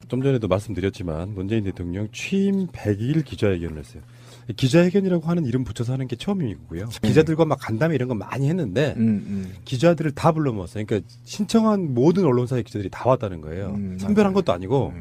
좀 전에도 말씀드렸지만 문재인 대통령 취임 100일 기자회견을 했어요. 기자회견이라고 하는 이름 붙여서 하는 게 처음이고요. 기자들과 막 간담회 이런 거 많이 했는데 기자들을 다 불러 모았어요. 그러니까 신청한 모든 언론사의 기자들이 다 왔다는 거예요. 선별한 것도 아니고.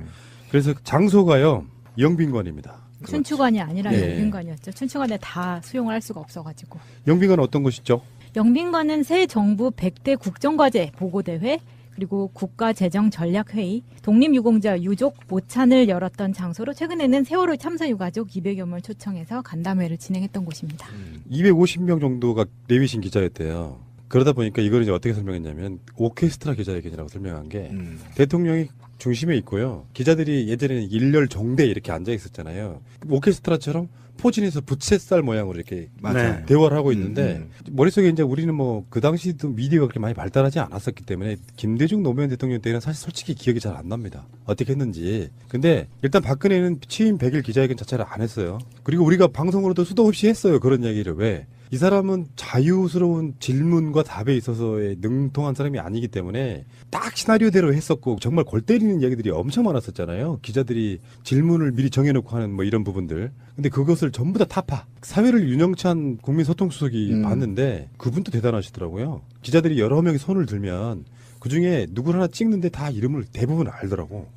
그래서 장소가요. 영빈관입니다. 춘추관이 아니라 네. 영빈관이었죠. 춘추관에 다 수용을 할 수가 없어가지고. 영빈관은 어떤 곳이죠? 영빈관은 새 정부 100대 국정과제 보고대회, 그리고 국가재정전략회의, 독립유공자 유족 모찬을 열었던 장소로 최근에는 세월호 참사 유가족 200여 명 초청해서 간담회를 진행했던 곳입니다. 250명 정도가 내외신 기자였대요. 그러다 보니까 이걸 이제 어떻게 설명했냐면 오케스트라 기자회견이라고 설명한 게 대통령이 중심에 있고요. 기자들이 예전에는 일렬 정대 이렇게 앉아 있었잖아요. 오케스트라처럼 포진해서 부채살 모양으로 이렇게 맞아요. 대화를 하고 있는데 머릿속에 이제 우리는 뭐 그 당시도 미디어가 그렇게 많이 발달하지 않았었기 때문에 김대중 노무현 대통령 때는 사실 솔직히 기억이 잘 안 납니다. 어떻게 했는지. 근데 일단 박근혜는 취임 100일 기자회견 자체를 안 했어요. 그리고 우리가 방송으로도 수도 없이 했어요. 그런 얘기를. 왜? 이 사람은 자유스러운 질문과 답에 있어서의 능통한 사람이 아니기 때문에 딱 시나리오대로 했었고 정말 골 때리는 얘기들이 엄청 많았었잖아요. 기자들이 질문을 미리 정해놓고 하는 뭐 이런 부분들. 근데 그것을 전부 다 타파. 사회를 윤영찬 국민소통수석이 봤는데 그분도 대단하시더라고요. 기자들이 여러 명이 손을 들면 그중에 누굴 하나 찍는데 다 이름을 대부분 알더라고.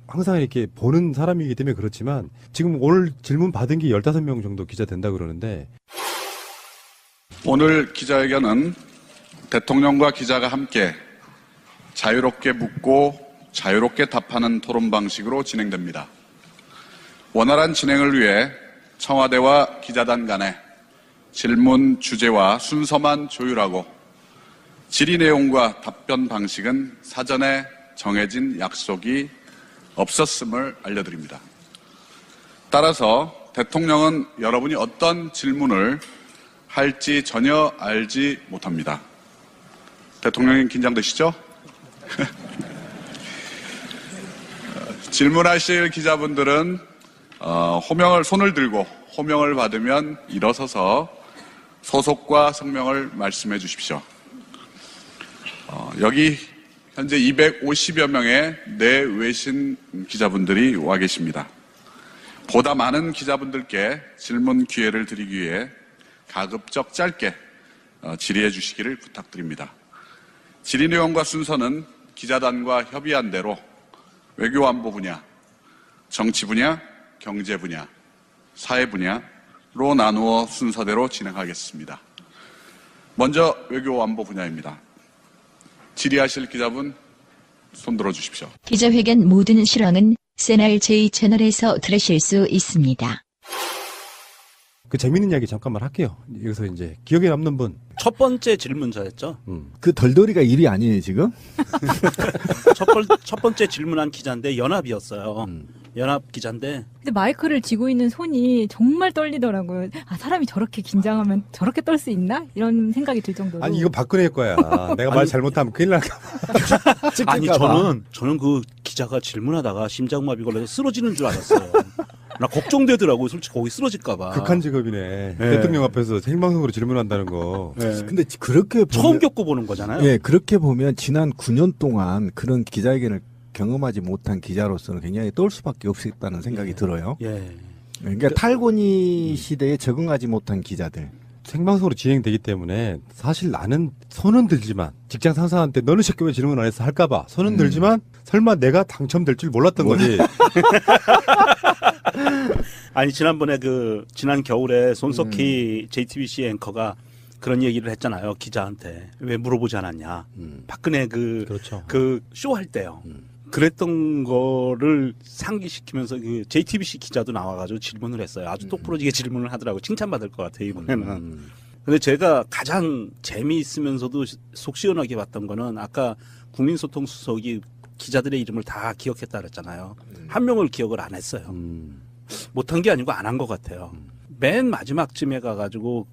항상 이렇게 보는 사람이기 때문에 그렇지만 지금 오늘 질문 받은 게 15명 정도 기자 된다 그러는데 오늘 기자회견은 대통령과 기자가 함께 자유롭게 묻고 자유롭게 답하는 토론 방식으로 진행됩니다. 원활한 진행을 위해 청와대와 기자단 간에 질문 주제와 순서만 조율하고 질의 내용과 답변 방식은 사전에 정해진 약속이 없었음을 알려드립니다. 따라서 대통령은 여러분이 어떤 질문을 할지 전혀 알지 못합니다. 대통령님 긴장되시죠? 질문하실 기자분들은 손을 들고 호명을 받으면 일어서서 소속과 성명을 말씀해 주십시오. 여기 현재 250여 명의 내외신 기자분들이 와 계십니다. 보다 많은 기자분들께 질문 기회를 드리기 위해 가급적 짧게 질의해 주시기를 부탁드립니다. 질의 내용과 순서는 기자단과 협의한 대로 외교안보 분야, 정치 분야, 경제 분야, 사회 분야로 나누어 순서대로 진행하겠습니다. 먼저 외교안보 분야입니다. 질의하실 기자분 손 들어주십시오. 기자회견 모든 실황은 새날 제2채널에서 들으실 수 있습니다. 그 재밌는 이야기 잠깐만 할게요. 여기서 이제 기억에 남는 분. 첫 번째 질문자였죠. 그 덜덜이가 일이 아니에요 지금? 첫 번째 질문한 기자인데 연합이었어요. 연합 기자인데 근데 마이크를 쥐고 있는 손이 정말 떨리더라고요. 아, 사람이 저렇게 긴장하면 저렇게 떨 수 있나? 이런 생각이 들 정도로. 아니 이거 박근혜 거야. 내가 말 잘못하면 큰일 날까 봐. 아니 저는 그 기자가 질문하다가 심장마비 걸려서 쓰러지는 줄 알았어요. 나 걱정되더라고요. 솔직히 거기 쓰러질까 봐. 극한 직업이네. 대통령 앞에서 생방송으로 질문한다는 거. 근데 그렇게 처음 겪어보는 거잖아요. 예, 그렇게 보면 지난 9년 동안 그런 기자회견을 경험하지 못한 기자로서는 굉장히 떨 수밖에 없었다는 생각이 들어요. 예. 그러니까 탈고니 시대에 적응하지 못한 기자들. 생방송으로 진행되기 때문에 사실 나는 손은 들지만 직장 상사한테 너는 새끼 왜 질문 안 했어 할까봐 손은 들지만 설마 내가 당첨될 줄 몰랐던 거지. 아니 지난번에 지난 겨울에 손석희 JTBC 앵커가 그런 얘기를 했잖아요. 기자한테 왜 물어보지 않았냐. 박근혜 그렇죠. 그 쇼 할 때요. 그랬던 거를 상기시키면서 그 JTBC 기자도 나와가지고 질문을 했어요. 아주 똑부러지게 질문을 하더라고요. 칭찬받을 것 같아요, 이번에는. 근데 제가 가장 재미있으면서도 속 시원하게 봤던 거는 아까 국민소통수석이 기자들의 이름을 다 기억했다 그랬잖아요. 한 명을 기억을 안 했어요. 못한 게 아니고 안 한 것 같아요. 맨 마지막쯤에 가가지고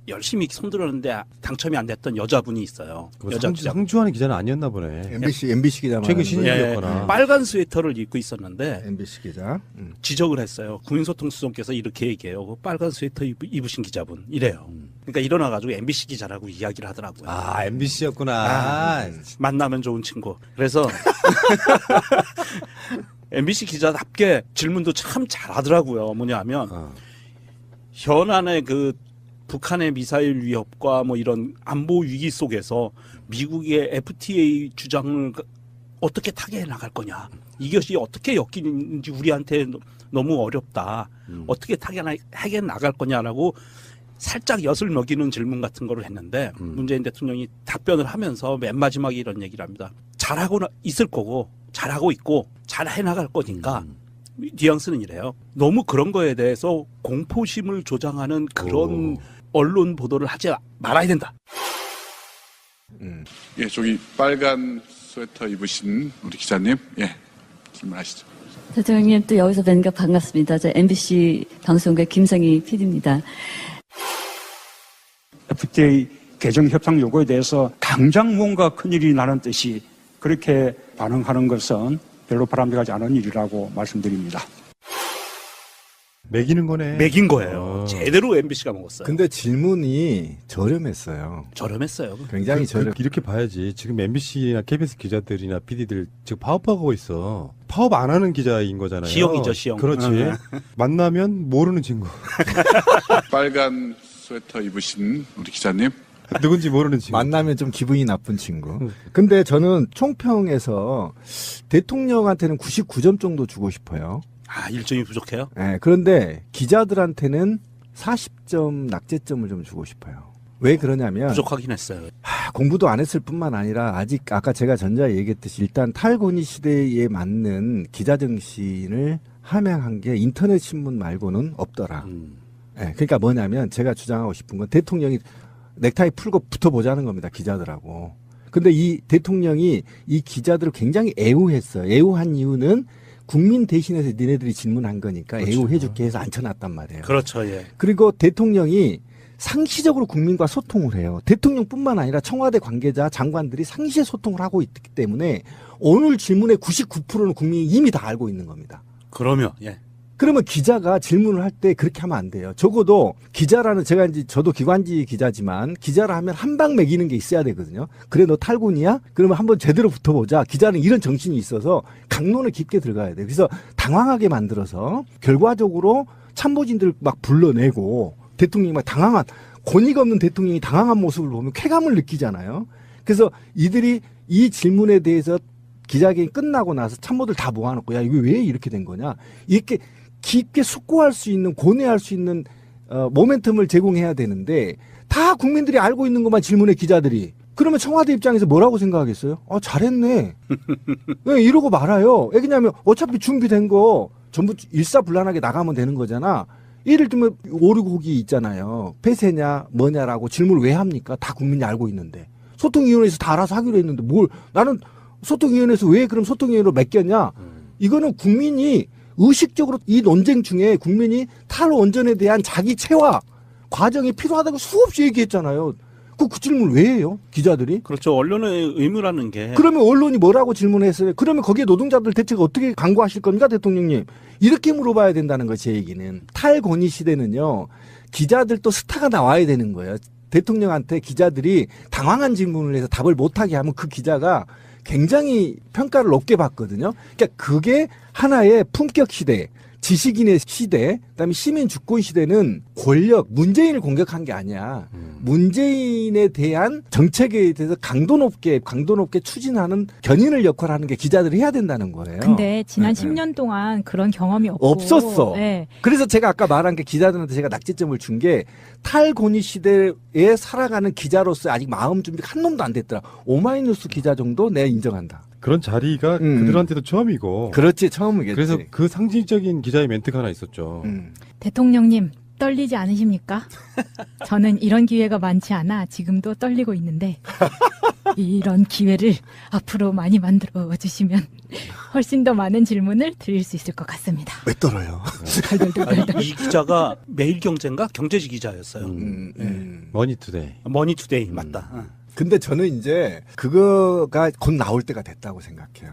열심히 손들었는데 당첨이 안 됐던 여자분이 있어요. 여자 기자. 상주하는 기자는 아니었나 보네. MBC 기자 최근 말하는 신인이었거나. 빨간 스웨터를 입고 있었는데 MBC 기자. 지적을 했어요. 국민소통수석께서 이렇게 얘기해요. 그 빨간 스웨터 입으신 기자분 이래요. 그러니까 일어나가지고 MBC 기자라고 이야기를 하더라고요. 아 MBC였구나. 만나면 좋은 친구. 그래서 MBC 기자답게 질문도 참 잘하더라고요. 뭐냐면 현안의 그 북한의 미사일 위협과 뭐 이런 안보 위기 속에서 미국의 FTA 주장을 어떻게 타개해 나갈 거냐. 이것이 어떻게 엮이는지 우리한테 너무 어렵다. 어떻게 타개해 나갈 거냐라고 살짝 엿을 먹이는 질문 같은 거를 했는데 문재인 대통령이 답변을 하면서 맨 마지막에 이런 얘기를 합니다. 잘하고 있을 거고 잘하고 있고 잘해 나갈 거니까 뉘앙스는 이래요. 너무 그런 거에 대해서 공포심을 조장하는 그런 언론 보도를 하지 말아야 된다. 예, 저기 빨간 스웨터 입으신 우리 기자님, 예, 질문하시죠. 대통령님 또 여기서 뵈니까 반갑습니다. 저 MBC 방송국의 김성희 PD입니다. FTA 개정 협상 요구에 대해서 당장 뭔가 큰일이 나는 듯이 그렇게 반응하는 것은 별로 바람직하지 않은 일이라고 말씀드립니다. 매기는 거네. 매긴 거예요. 제대로 MBC가 먹었어요. 근데 질문이 저렴했어요. 저렴했어요. 굉장히 저렴. 이렇게 봐야지. 지금 MBC나 KBS 기자들이나 PD들 지금 파업하고 있어. 파업 안 하는 기자인 거잖아요. 시영이죠, 시영. 그렇지. 만나면 모르는 친구. 빨간 스웨터 입으신 우리 기자님. 누군지 모르는 친구. 만나면 좀 기분이 나쁜 친구. 근데 저는 총평에서 대통령한테는 99점 정도 주고 싶어요. 아, 일정이 부족해요? 네, 그런데 기자들한테는 40점 낙제점을 좀 주고 싶어요. 왜 그러냐면 부족하긴 했어요. 공부도 안 했을 뿐만 아니라 아직 아까 제가 전자에 얘기했듯이 일단 탈권위 시대에 맞는 기자 정신을 함양한 게 인터넷 신문 말고는 없더라. 네, 그러니까 뭐냐면 제가 주장하고 싶은 건 대통령이 넥타이 풀고 붙어보자는 겁니다. 기자들하고. 근데 이 대통령이 이 기자들을 굉장히 애우했어요. 애우한 이유는 국민 대신해서 니네들이 질문한 거니까 그렇죠. 애우해줄게 해서 앉혀놨단 말이에요. 그렇죠, 예. 그리고 대통령이 상시적으로 국민과 소통을 해요. 대통령뿐만 아니라 청와대 관계자, 장관들이 상시에 소통을 하고 있기 때문에 오늘 질문의 99%는 국민이 이미 다 알고 있는 겁니다. 그러면, 예. 그러면 기자가 질문을 할 때 그렇게 하면 안 돼요. 적어도 기자라는 제가 이제 저도 기관지 기자지만 기자를 하면 한 방 매기는 게 있어야 되거든요. 그래 너 탈군이야? 그러면 한번 제대로 붙어보자. 기자는 이런 정신이 있어서 강론을 깊게 들어가야 돼요. 그래서 당황하게 만들어서 결과적으로 참모진들 막 불러내고 대통령이 막 당황한 권위가 없는 대통령이 당황한 모습을 보면 쾌감을 느끼잖아요. 그래서 이들이 이 질문에 대해서 기자회견이 끝나고 나서 참모들 다 모아놓고 야 이거 왜 이렇게 된 거냐 이렇게 깊게 숙고할 수 있는 고뇌할 수 있는 모멘텀을 제공해야 되는데 다 국민들이 알고 있는 것만 질문해 기자들이. 그러면 청와대 입장에서 뭐라고 생각하겠어요? 잘했네. 네, 이러고 말아요. 왜냐하면 어차피 준비된 거 전부 일사불란하게 나가면 되는 거잖아. 예를 들면 오류곡이 있잖아요. 폐쇄냐 뭐냐라고 질문을 왜 합니까? 다 국민이 알고 있는데. 소통위원회에서 다 알아서 하기로 했는데 뭘 나는 소통위원회에서 왜 그럼 소통위원회로 맡겼냐? 이거는 국민이 의식적으로 이 논쟁 중에 국민이 탈원전에 대한 자기 체화 과정이 필요하다고 수없이 얘기했잖아요. 그 질문을 왜 해요? 기자들이? 그렇죠. 언론의 의무라는 게. 그러면 언론이 뭐라고 질문했어요? 그러면 거기에 노동자들 대책 어떻게 강구하실 겁니까, 대통령님? 이렇게 물어봐야 된다는 거지, 제 얘기는. 탈권위 시대는요, 기자들도 스타가 나와야 되는 거예요. 대통령한테 기자들이 당황한 질문을 해서 답을 못하게 하면 그 기자가 굉장히 평가를 높게 받거든요. 그러니까 그게 하나의 품격 시대, 지식인의 시대, 그다음에 시민 주권 시대는 권력, 문재인을 공격한 게 아니야. 문재인에 대한 정책에 대해서 강도 높게 추진하는 견인을 역할하는 게 기자들이 해야 된다는 거예요. 근데 지난 네, 10년 동안 그런 경험이 없고 없었어. 네. 그래서 제가 아까 말한 게 기자들한테 제가 낙제점을 준 게 탈권위 시대에 살아가는 기자로서 아직 마음 준비가 한 놈도 안 됐더라. 오마이뉴스 기자 정도 내가 인정한다. 그런 자리가 그들한테도 처음이고. 그렇지, 처음이겠지. 그래서 그 상징적인 기자의 멘트가 하나 있었죠. 대통령님 떨리지 않으십니까? 저는 이런 기회가 많지 않아 지금도 떨리고 있는데 이런 기회를 앞으로 많이 만들어 주시면 훨씬 더 많은 질문을 드릴 수 있을 것 같습니다. 왜 떨어요? 아니, 이 기자가 매일경제인가 경제지 기자였어요. 머니투데이. 머니투데이 맞다. 근데 저는 이제 그거가 곧 나올 때가 됐다고 생각해요.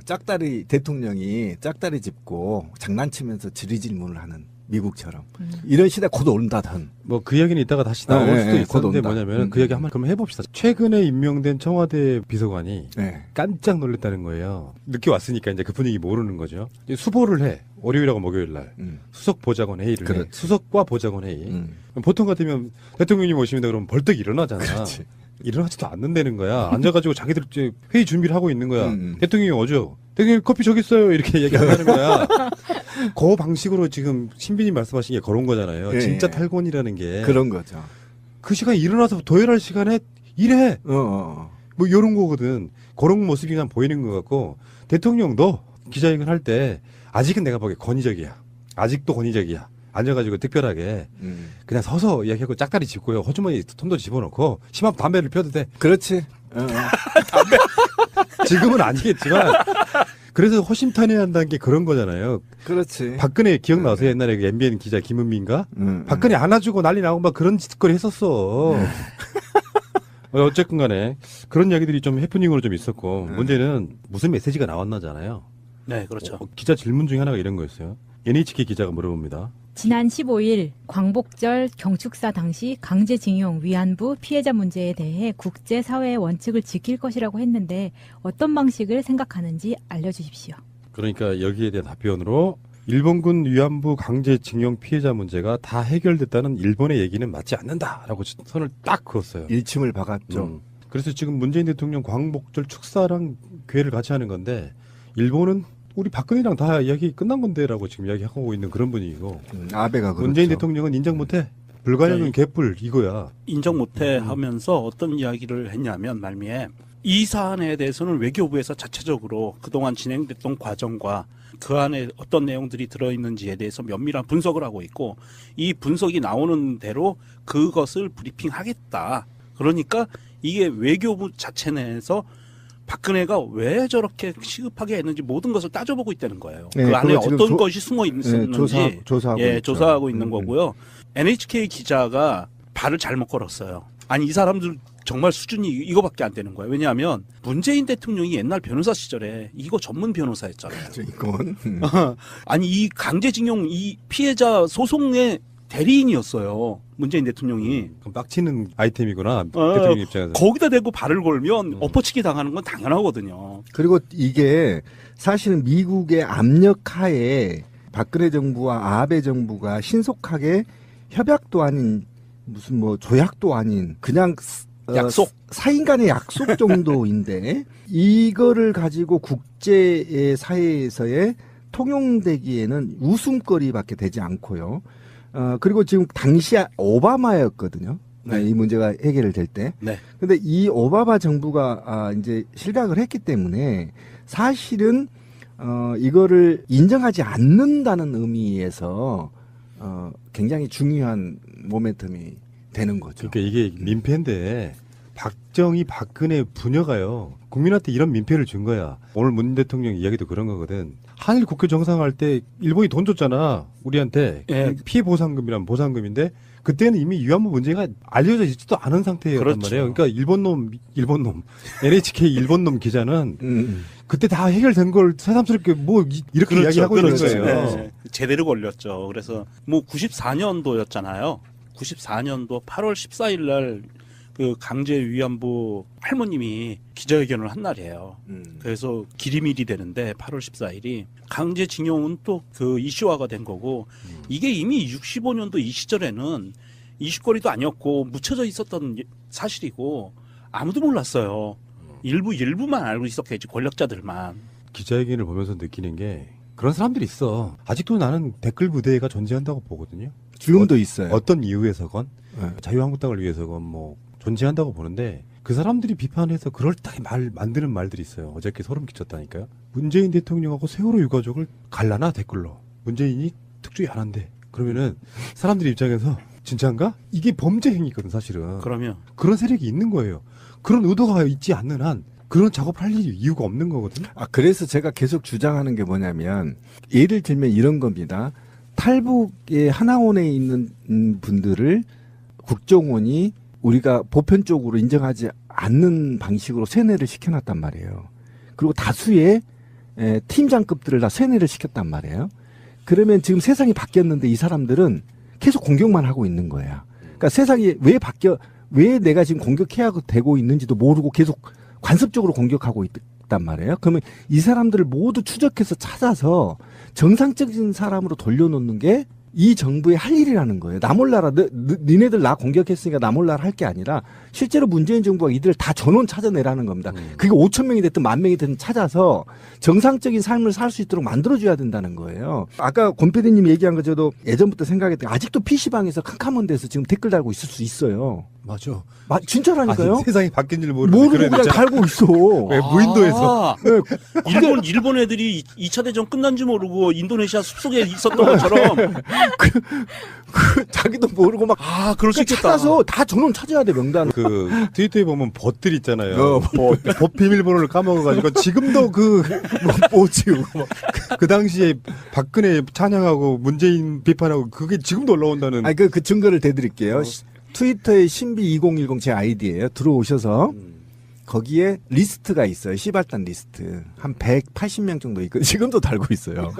대통령이 짝다리 짚고 장난치면서 질의질문을 하는 미국처럼. 이런 시대 곧 온다던. 뭐 그 이야기는 이따가 다시 나올 네, 수도 네, 있었는데 곧 온다. 뭐냐면 그 이야기 한번 그럼 해봅시다. 최근에 임명된 청와대 비서관이 네. 깜짝 놀랐다는 거예요. 늦게 왔으니까 이제 그 분위기 모르는 거죠. 이제 수보를 해. 월요일하고 목요일 날. 수석 보좌관 회의를 해. 그렇지. 수석과 보좌관 회의. 보통 같으면 대통령님 오시면 그러면 벌떡 일어나잖아. 그렇지. 일어나지도 않는다는 거야. 앉아가지고 자기들 이제 회의 준비를 하고 있는 거야. 음. 대통령이 오죠. 대통령 커피 저기 있어요. 이렇게 얘기하는 거야. 그 방식으로 지금 신비님 말씀하신 게 그런 거잖아요. 예, 진짜 예. 탈권이라는 게. 그런 거죠. 그 시간에 일어나서 도열할 시간에 일해. 어. 뭐 이런 거거든. 그런 모습이 그냥 보이는 것 같고 대통령도 기자회견 할 때 아직은 내가 보기에 권위적이야. 아직도 권위적이야. 앉아가지고 특별하게 그냥 서서 이야기하고 짝다리 짚고요. 호주머니 손도 집어넣고 심하면 담배를 펴도 돼. 그렇지. 지금은 아니겠지만 그래서 허심탄회한다는 게 그런 거잖아요. 그렇지. 박근혜 기억나세요? 옛날에 그 MBN 기자 김은민가? 박근혜 안아주고 난리 나고 막 그런 짓거리 했었어. 어쨌든 간에 그런 이야기들이 좀 해프닝으로 좀 있었고 문제는 무슨 메시지가 나왔나잖아요. 네, 그렇죠. 기자 질문 중에 하나가 이런 거였어요. NHK 기자가 물어봅니다. 지난 15일 광복절 경축사 당시 강제징용 위안부 피해자 문제에 대해 국제사회의 원칙을 지킬 것이라고 했는데 어떤 방식을 생각하는지 알려주십시오. 그러니까 여기에 대한 답변으로 일본군 위안부 강제징용 피해자 문제가 다 해결됐다는 일본의 얘기는 맞지 않는다라고 선을 딱 그었어요. 일침을 박았죠. 그래서 지금 문재인 대통령 광복절 축사랑 괴를 같이 하는 건데 일본은 우리 박근혜랑 다 이야기 끝난 건데라고 지금 이야기하고 있는 그런 분위기고 아베가 그렇죠. 문재인 대통령은 인정 못해. 불가능은 개뿔 이거야. 인정 못해 하면서 어떤 이야기를 했냐면 말미에 이 사안에 대해서는 외교부에서 자체적으로 그동안 진행됐던 과정과 그 안에 어떤 내용들이 들어있는지에 대해서 면밀한 분석을 하고 있고 이 분석이 나오는 대로 그것을 브리핑하겠다. 그러니까 이게 외교부 자체 내에서 박근혜가 왜 저렇게 시급하게 했는지 모든 것을 따져보고 있다는 거예요. 네, 그 안에 그거 지금 어떤 것이 숨어 있었는지 조사하고 있죠. 조사하고 있는 거고요. NHK 기자가 발을 잘못 걸었어요. 아니 이 사람들 정말 수준이 이거밖에 안 되는 거예요. 왜냐하면 문재인 대통령이 옛날 변호사 시절에 이거 전문 변호사였잖아요. 이건 아니 이 강제징용 이 피해자 소송의 대리인이었어요. 문재인 대통령이. 그럼 빡치는 아이템이구나. 대통령 입장에서. 거기다 대고 발을 걸면 엎어치기 당하는 건 당연하거든요. 그리고 이게 사실은 미국의 압력하에 박근혜 정부와 아베 정부가 신속하게 협약도 아닌 무슨 뭐 조약도 아닌 그냥 약속. 사인 간의 약속 정도인데 이거를 가지고 국제 사회에서의 통용되기에는 웃음거리밖에 되지 않고요. 그리고 지금 당시 오바마였거든요. 네. 이 문제가 해결될 때. 네. 근데 이 오바마 정부가 이제 실각을 했기 때문에 사실은 이거를 인정하지 않는다는 의미에서 굉장히 중요한 모멘텀이 되는 거죠. 그러니까 이게 민폐인데 박정희 박근혜 부녀가요. 국민한테 이런 민폐를 준 거야. 오늘 문 대통령 이야기도 그런 거거든. 한일 국교 정상할 때 일본이 돈 줬잖아. 우리한테. 예. 피해 보상금이란 보상금인데 그때는 이미 위안부 문제가 알려져 있지도 않은 상태였단 그렇죠. 말이에요. 그러니까 일본놈 NHK 일본놈 기자는 그때 다 해결된 걸 새삼스럽게 뭐 이렇게 이야기하고 있는 거예요. 네. 제대로 걸렸죠. 그래서 뭐 94년도였잖아요. 94년도 8월 14일 날 그 강제 위안부 할머님이 기자회견을 한 날이에요. 그래서 기리밀이 되는데 8월 14일이 강제징용은 또 그 이슈화가 된 거고 이게 이미 65년도 이 시절에는 이슈거리도 아니었고 묻혀져 있었던 사실이고 아무도 몰랐어요. 일부만 알고 있었겠지 권력자들만. 기자회견을 보면서 느끼는 게 그런 사람들이 있어. 아직도 나는 댓글 부대가 존재한다고 보거든요. 지금도 있어요. 어떤 이유에서건 네. 자유한국당을 위해서건 뭐 존재한다고 보는데 그 사람들이 비판해서 그럴듯하게 만드는 말들이 있어요. 어저께 소름 끼쳤다니까요. 문재인 대통령하고 세월호 유가족을 갈라나 댓글로. 문재인이 특조위 안 한대. 그러면은 사람들 입장에서 진짜인가? 이게 범죄 행위거든 사실은. 그러면 그런 세력이 있는 거예요. 그런 의도가 있지 않는 한 그런 작업을 할 이유가 없는 거거든요. 그래서 제가 계속 주장하는 게 뭐냐면 예를 들면 이런 겁니다. 탈북의 하나원에 있는 분들을 국정원이 우리가 보편적으로 인정하지 않는 방식으로 세뇌를 시켜놨단 말이에요. 그리고 다수의 팀장급들을 다 세뇌를 시켰단 말이에요. 그러면 지금 세상이 바뀌었는데 이 사람들은 계속 공격만 하고 있는 거야. 그러니까 세상이 왜 내가 지금 공격해야 되고 있는지도 모르고 계속 관습적으로 공격하고 있단 말이에요. 그러면 이 사람들을 모두 추적해서 찾아서 정상적인 사람으로 돌려놓는 게 이 정부의 할 일이라는 거예요. 나 몰라라. 니네들 나 공격했으니까 나 몰라라 할 게 아니라 실제로 문재인 정부가 이들을 다 전원 찾아내라는 겁니다. 그게 5천 명이 됐든 10,000명이 됐든 찾아서 정상적인 삶을 살 수 있도록 만들어줘야 된다는 거예요. 아까 권 PD님 얘기한 거 저도 예전부터 생각했던 게 아직도 PC방에서 캄캄한 데서 지금 댓글 달고 있을 수 있어요. 맞아. 진짜라니까요? 아니, 세상이 바뀐 줄 모르고 그냥 달고 있어. 왜 무인도에서 네, 일본 애들이 2차 대전 끝난 줄 모르고 인도네시아 숲속에 있었던 것처럼 자기도 모르고 막 그럴 수 있겠다. 찾아서 다 전원 찾아야 돼 명단. 그 트위터에 보면 봇들 있잖아요. 봇 비밀번호를 까먹어가지고 지금도 뭐지 그 당시에 박근혜 찬양하고 문재인 비판하고 그게 지금도 올라온다는. 아니 그 증거를 대드릴게요. 트위터에 신비 2010 제 아이디예요. 들어오셔서 거기에 리스트가 있어요. 시발단 리스트. 한 180명 정도 있거든요. 지금도 달고 있어요.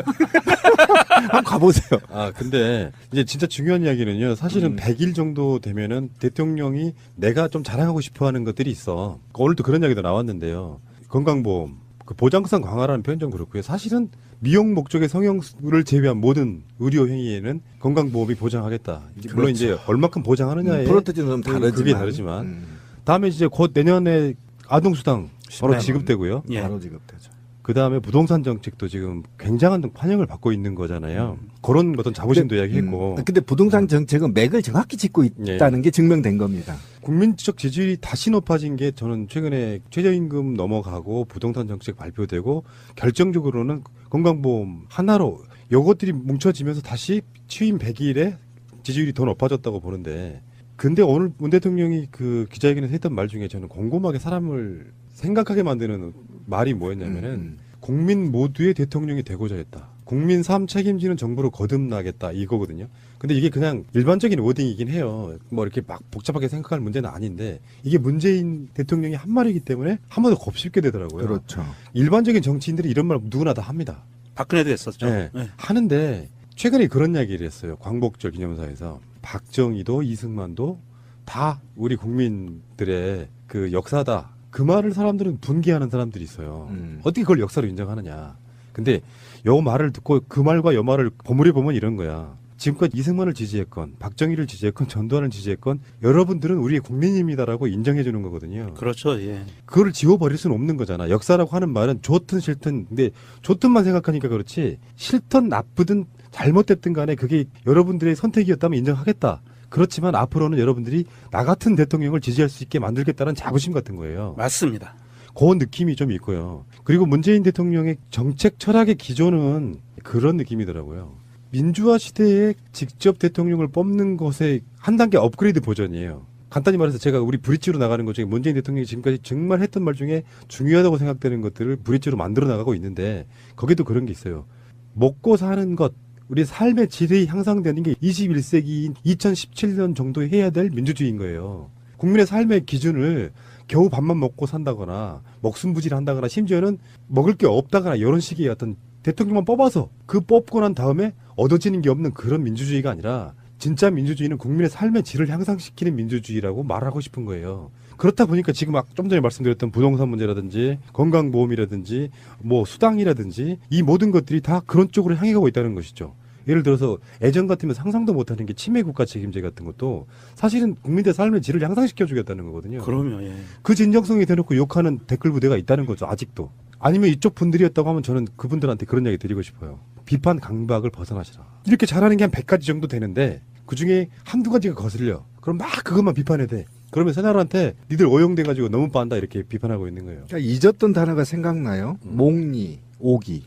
한번 가보세요. 근데 이제 진짜 중요한 이야기는요. 사실은 100일 정도 되면은 대통령이 내가 좀 자랑하고 싶어 하는 것들이 있어. 오늘도 그런 이야기도 나왔는데요. 건강보험, 그 보장성 강화라는 표현 좀 그렇고요. 사실은 미용 목적의 성형을 제외한 모든 의료 행위에는 건강보험이 보장하겠다. 물론 이제 얼마큼 보장하느냐에 프로테지는 좀 다르지만. 그게 다르지만. 다음에 이제 곧 내년에 아동수당 바로 지급되고요. 예. 바로 지급되죠. 그 다음에 부동산 정책도 지금 굉장한 환영을 받고 있는 거잖아요. 그런 어떤 자부심도 이야기했고. 근데 부동산 정책은 맥을 정확히 짚고 있다는 게 증명된 겁니다. 국민적 지지율이 다시 높아진 게 저는 최근에 최저임금 넘어가고 부동산 정책 발표되고 결정적으로는 건강보험 하나로 요것들이 뭉쳐지면서 다시 취임 100일에 지지율이 더 높아졌다고 보는데 근데 오늘 문 대통령이 그 기자회견에서 했던 말 중에 저는 곰곰하게 사람을 생각하게 만드는 말이 뭐였냐면은 국민 모두의 대통령이 되고자 했다. 국민 삶 책임지는 정부로 거듭나겠다 이거거든요. 근데 이게 그냥 일반적인 워딩이긴 해요. 뭐 이렇게 막 복잡하게 생각할 문제는 아닌데 이게 문재인 대통령이 한 말이기 때문에 한 번 더 곱씹게 되더라고요. 그렇죠. 일반적인 정치인들이 이런 말 누구나 다 합니다. 박근혜도 했었죠. 네. 하는데 최근에 그런 이야기를 했어요. 광복절 기념사에서 박정희도 이승만도 다 우리 국민들의 그 역사다. 그 말을 사람들은 분개하는 사람들이 있어요. 어떻게 그걸 역사로 인정하느냐. 근데 요 말을 듣고 그 말과 요 말을 버무려 보면 이런 거야. 지금까지 이승만을 지지했건 박정희를 지지했건 전두환을 지지했건 여러분들은 우리의 국민입니다라고 인정해 주는 거거든요. 그렇죠. 예. 그걸 지워버릴 수는 없는 거잖아. 역사라고 하는 말은 좋든 싫든 근데 좋든만 생각하니까 그렇지 싫든 나쁘든 잘못됐든 간에 그게 여러분들의 선택이었다면 인정하겠다. 그렇지만 앞으로는 여러분들이 나 같은 대통령을 지지할 수 있게 만들겠다는 자부심 같은 거예요. 맞습니다. 그 느낌이 좀 있고요. 그리고 문재인 대통령의 정책 철학의 기조는 그런 느낌이더라고요. 민주화 시대에 직접 대통령을 뽑는 것의 한 단계 업그레이드 버전이에요. 간단히 말해서 제가 우리 브릿지로 나가는 것 중에 문재인 대통령이 지금까지 정말 했던 말 중에 중요하다고 생각되는 것들을 브릿지로 만들어 나가고 있는데 거기도 그런 게 있어요. 먹고 사는 것, 우리 삶의 질이 향상되는 게 21세기인 2017년 정도에 해야 될 민주주의인 거예요. 국민의 삶의 기준을 겨우 밥만 먹고 산다거나 먹순부지를 한다거나 심지어는 먹을 게 없다거나 이런 식의 어떤 대통령만 뽑아서 그 뽑고 난 다음에 얻어지는 게 없는 그런 민주주의가 아니라 진짜 민주주의는 국민의 삶의 질을 향상시키는 민주주의라고 말하고 싶은 거예요. 그렇다 보니까 지금 좀 전에 말씀드렸던 부동산 문제라든지 건강보험이라든지 뭐 수당이라든지 이 모든 것들이 다 그런 쪽으로 향해 가고 있다는 것이죠. 예를 들어서 예전 같으면 상상도 못하는 게 치매 국가 책임제 같은 것도 사실은 국민들의 삶의 질을 향상시켜 주겠다는 거거든요. 그럼요. 예. 그 진정성이 대놓고 욕하는 댓글 부대가 있다는 거죠. 아직도. 아니면 이쪽 분들이었다고 하면 저는 그분들한테 그런 얘기 드리고 싶어요. 비판 강박을 벗어나시라. 이렇게 잘하는 게 한 100가지 정도 되는데 그중에 한두 가지가 거슬려. 그럼 막 그것만 비판해야 돼. 그러면 새나라한테 니들 오용돼가지고 너무 빤다 이렇게 비판하고 있는 거예요. 그러니까 잊었던 단어가 생각나요. 몽리, 오기.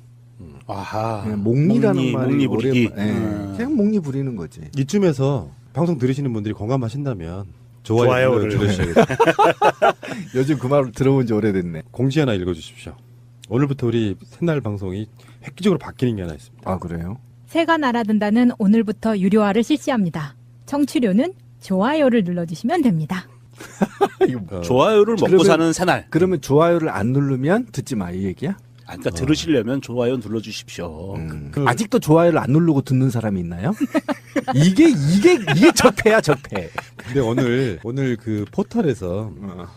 아하. 몽리라는 말이 몽리 부리기. 그냥 몽리 부리는 거지. 이쯤에서 방송 들으시는 분들이 공감하신다면 좋아요를 눌러주셔야겠다. 요즘 그 말을 들어본 지 오래됐네. 공지 하나 읽어주십시오. 오늘부터 우리 새날 방송이 획기적으로 바뀌는 게 하나 있습니다. 아 그래요? 새가 날아든다는 오늘부터 유료화를 실시합니다. 청취료는 좋아요를 눌러주시면 됩니다. 이거 좋아요를 먹고 그러면- 사는 새날. 그러면 좋아요를 안 누르면 듣지 마 이 얘기야? 그러니까 들으시려면 좋아요 눌러주십시오. 아직도 좋아요를 안 누르고 듣는 사람이 있나요? 이게 적폐야, 적폐. 근데 오늘 그 포털에서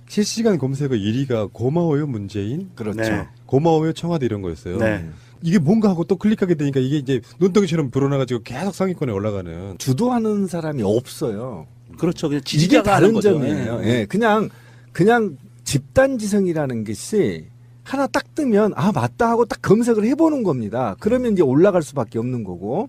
실시간 검색어 1위가 고마워요 문재인, 그렇죠. 네. 고마워요 청와대 이런 거였어요. 네. 이게 뭔가 하고 또 클릭하게 되니까 이게 이제 눈덩이처럼 불어나가지고 계속 상위권에 올라가는. 주도하는 사람이 없어요. 그렇죠. 그냥 이게 지지자가 하는 다른 거죠. 점이에요. 예, 그냥 집단지성이라는 것이 하나 딱 뜨면 아 맞다 하고 딱 검색을 해보는 겁니다. 그러면 이제 올라갈 수밖에 없는 거고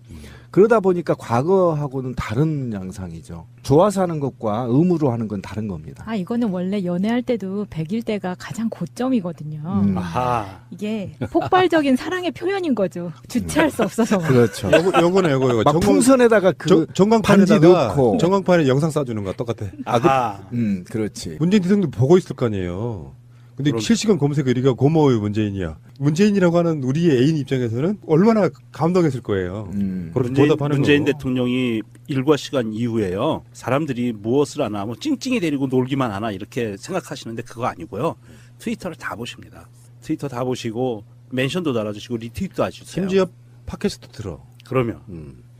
그러다 보니까 과거하고는 다른 양상이죠. 좋아서 하는 것과 의무로 하는 건 다른 겁니다. 아, 이거는 원래 연애할 때도 100일 때가 가장 고점이거든요. 아하. 이게 폭발적인 사랑의 표현인 거죠. 주체할 수 없어서. 그렇죠. 요거 막 풍선에다가 그 반지 전광판에다가 넣고 전광판에 영상 쏴주는 거 똑같아. 아하. 그렇지. 문재인 대통령도 보고 있을 거 아니에요. 근데 그럼. 실시간 검색 1위가 고마워요 문재인이야. 문재인이라고 하는 우리의 애인 입장에서는 얼마나 감동했을 거예요. 그걸 보답하는 문재인 거고. 대통령이 일과 시간 이후에요. 사람들이 무엇을 하나, 뭐 찡찡이 데리고 놀기만 하나 이렇게 생각하시는데 그거 아니고요. 트위터를 다 보십니다. 트위터 다 보시고 멘션도 달아주시고 리트윗도 해주세요. 심지어 팟캐스트도 들어. 그러면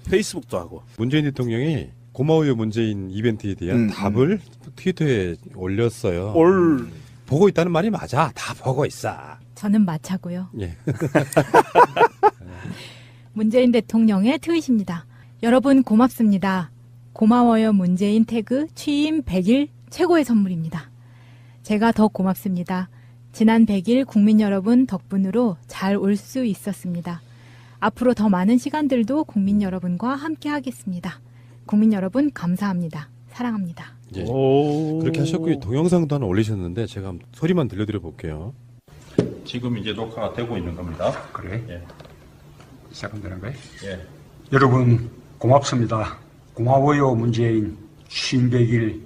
페이스북도 하고. 문재인 대통령이 고마워요 문재인 이벤트에 대한 답을 트위터에 올렸어요. 보고 있다는 말이 맞아. 다 보고 있어. 저는 마차고요. 예. 문재인 대통령의 트윗입니다. 여러분 고맙습니다. 고마워요 문재인 태그 취임 100일 최고의 선물입니다. 제가 더 고맙습니다. 지난 100일 국민 여러분 덕분으로 잘 올 수 있었습니다. 앞으로 더 많은 시간들도 국민 여러분과 함께 하겠습니다. 국민 여러분 감사합니다. 사랑합니다. 예. 그렇게 하셨고 동영상도 하나 올리셨는데 제가 한번 소리만 들려드려 볼게요. 지금 이제 녹화가 되고 있는 겁니다. 그래? 예. 시작한다는 거예요? 예. 여러분 고맙습니다. 고마워요 문재인 취임 100일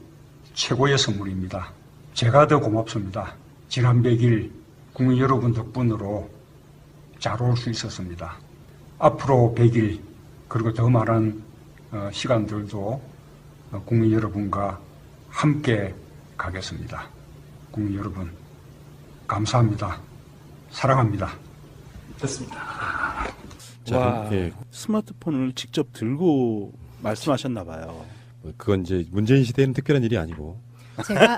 최고의 선물입니다. 제가 더 고맙습니다. 지난 100일 국민 여러분 덕분으로 잘 올 수 있었습니다. 앞으로 100일 그리고 더 많은 시간들도 국민 여러분과 함께 가겠습니다. 국민 여러분 감사합니다. 사랑합니다. 됐습니다. 자, 와, 예. 스마트폰을 직접 들고 말씀하셨나 봐요. 그건 이제 문재인 시대에는 특별한 일이 아니고 제가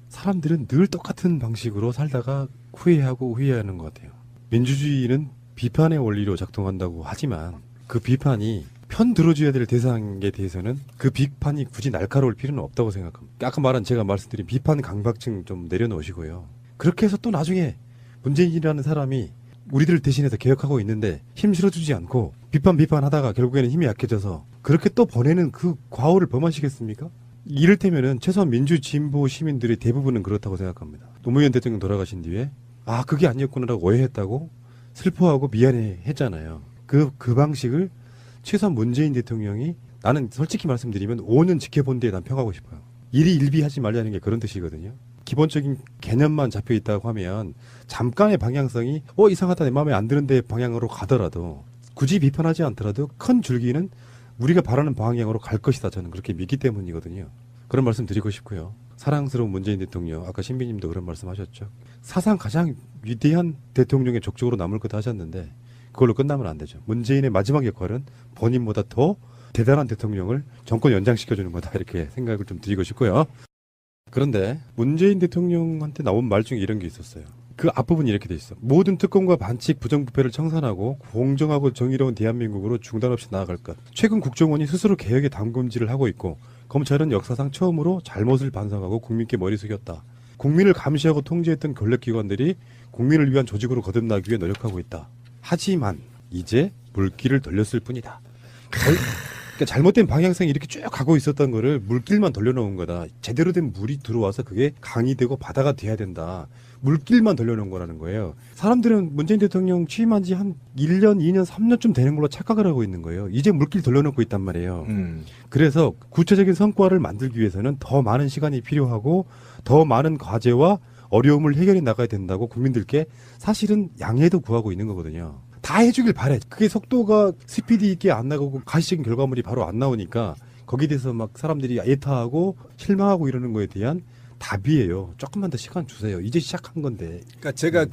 사람들은 늘 똑같은 방식으로 살다가 후회하고 후회하는 것 같아요. 민주주의는 비판의 원리로 작동한다고 하지만 그 비판이 편 들어줘야 될 대상에 대해서는 그 비판이 굳이 날카로울 필요는 없다고 생각합니다. 아까 제가 말씀드린 비판 강박증 좀 내려놓으시고요. 그렇게 해서 또 나중에 문재인이라는 사람이 우리들을 대신해서 개혁하고 있는데 힘 실어주지 않고 비판하다가 결국에는 힘이 약해져서 그렇게 또 보내는 그 과오를 범하시겠습니까? 이를테면은 최소한 민주 진보 시민들의 대부분은 그렇다고 생각합니다. 노무현 대통령 돌아가신 뒤에 아 그게 아니었구나라고 오해했다고 슬퍼하고 미안해 했잖아요. 그 방식을 최소한 문재인 대통령이 나는 솔직히 말씀드리면 5년 지켜본 뒤에 난 평하고 싶어요. 일이 일비하지 말자는 게 그런 뜻이거든요. 기본적인 개념만 잡혀 있다고 하면 잠깐의 방향성이 이상하다 내 마음에 안 드는데 방향으로 가더라도 굳이 비판하지 않더라도 큰 줄기는 우리가 바라는 방향으로 갈 것이다. 저는 그렇게 믿기 때문이거든요. 그런 말씀 드리고 싶고요. 사랑스러운 문재인 대통령, 아까 신비님도 그런 말씀 하셨죠. 사상 가장 위대한 대통령의 족적으로 남을 거다 하셨는데 그걸로 끝나면 안 되죠. 문재인의 마지막 역할은 본인보다 더 대단한 대통령을 정권 연장시켜주는 거다 이렇게 생각을 좀 드리고 싶고요. 그런데 문재인 대통령한테 나온 말 중에 이런 게 있었어요. 그 앞부분이 이렇게 돼 있어. 모든 특권과 반칙, 부정부패를 청산하고 공정하고 정의로운 대한민국으로 중단 없이 나아갈 것. 최근 국정원이 스스로 개혁의 담금질을 하고 있고 검찰은 역사상 처음으로 잘못을 반성하고 국민께 머리 숙였다. 국민을 감시하고 통제했던 권력기관들이 국민을 위한 조직으로 거듭나기 위해 노력하고 있다. 하지만 이제 물길을 돌렸을 뿐이다. 그러니까 잘못된 방향성이 이렇게 쭉 가고 있었던 거를 물길만 돌려놓은 거다. 제대로 된 물이 들어와서 그게 강이 되고 바다가 돼야 된다. 물길만 돌려놓은 거라는 거예요. 사람들은 문재인 대통령 취임한 지 한 1년, 2년, 3년쯤 되는 걸로 착각을 하고 있는 거예요. 이제 물길 돌려놓고 있단 말이에요. 그래서 구체적인 성과를 만들기 위해서는 더 많은 시간이 필요하고 더 많은 과제와 어려움을 해결해 나가야 된다고 국민들께 사실은 양해도 구하고 있는 거거든요. 다 해주길 바래. 그게 속도가 스피드 있게 안 나가고 가시적인 결과물이 바로 안 나오니까 거기에 대해서 막 사람들이 애타하고 실망하고 이러는 거에 대한 답이에요. 조금만 더 시간 주세요. 이제 시작한 건데. 그러니까 제가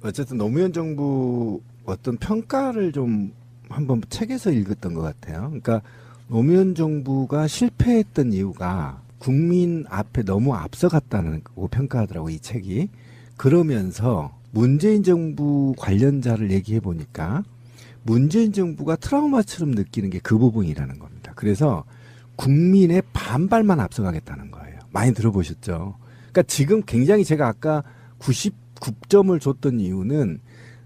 어쨌든 노무현 정부 어떤 평가를 좀 한번 책에서 읽었던 것 같아요. 그러니까 노무현 정부가 실패했던 이유가 국민 앞에 너무 앞서갔다는 거 평가하더라고 이 책이. 그러면서 문재인 정부 관련자를 얘기해 보니까 문재인 정부가 트라우마처럼 느끼는 게 그 부분이라는 겁니다. 그래서 국민의 반발만 앞서가겠다는 거예요. 많이 들어보셨죠? 그러니까 지금 굉장히 제가 아까 99점을 줬던 이유는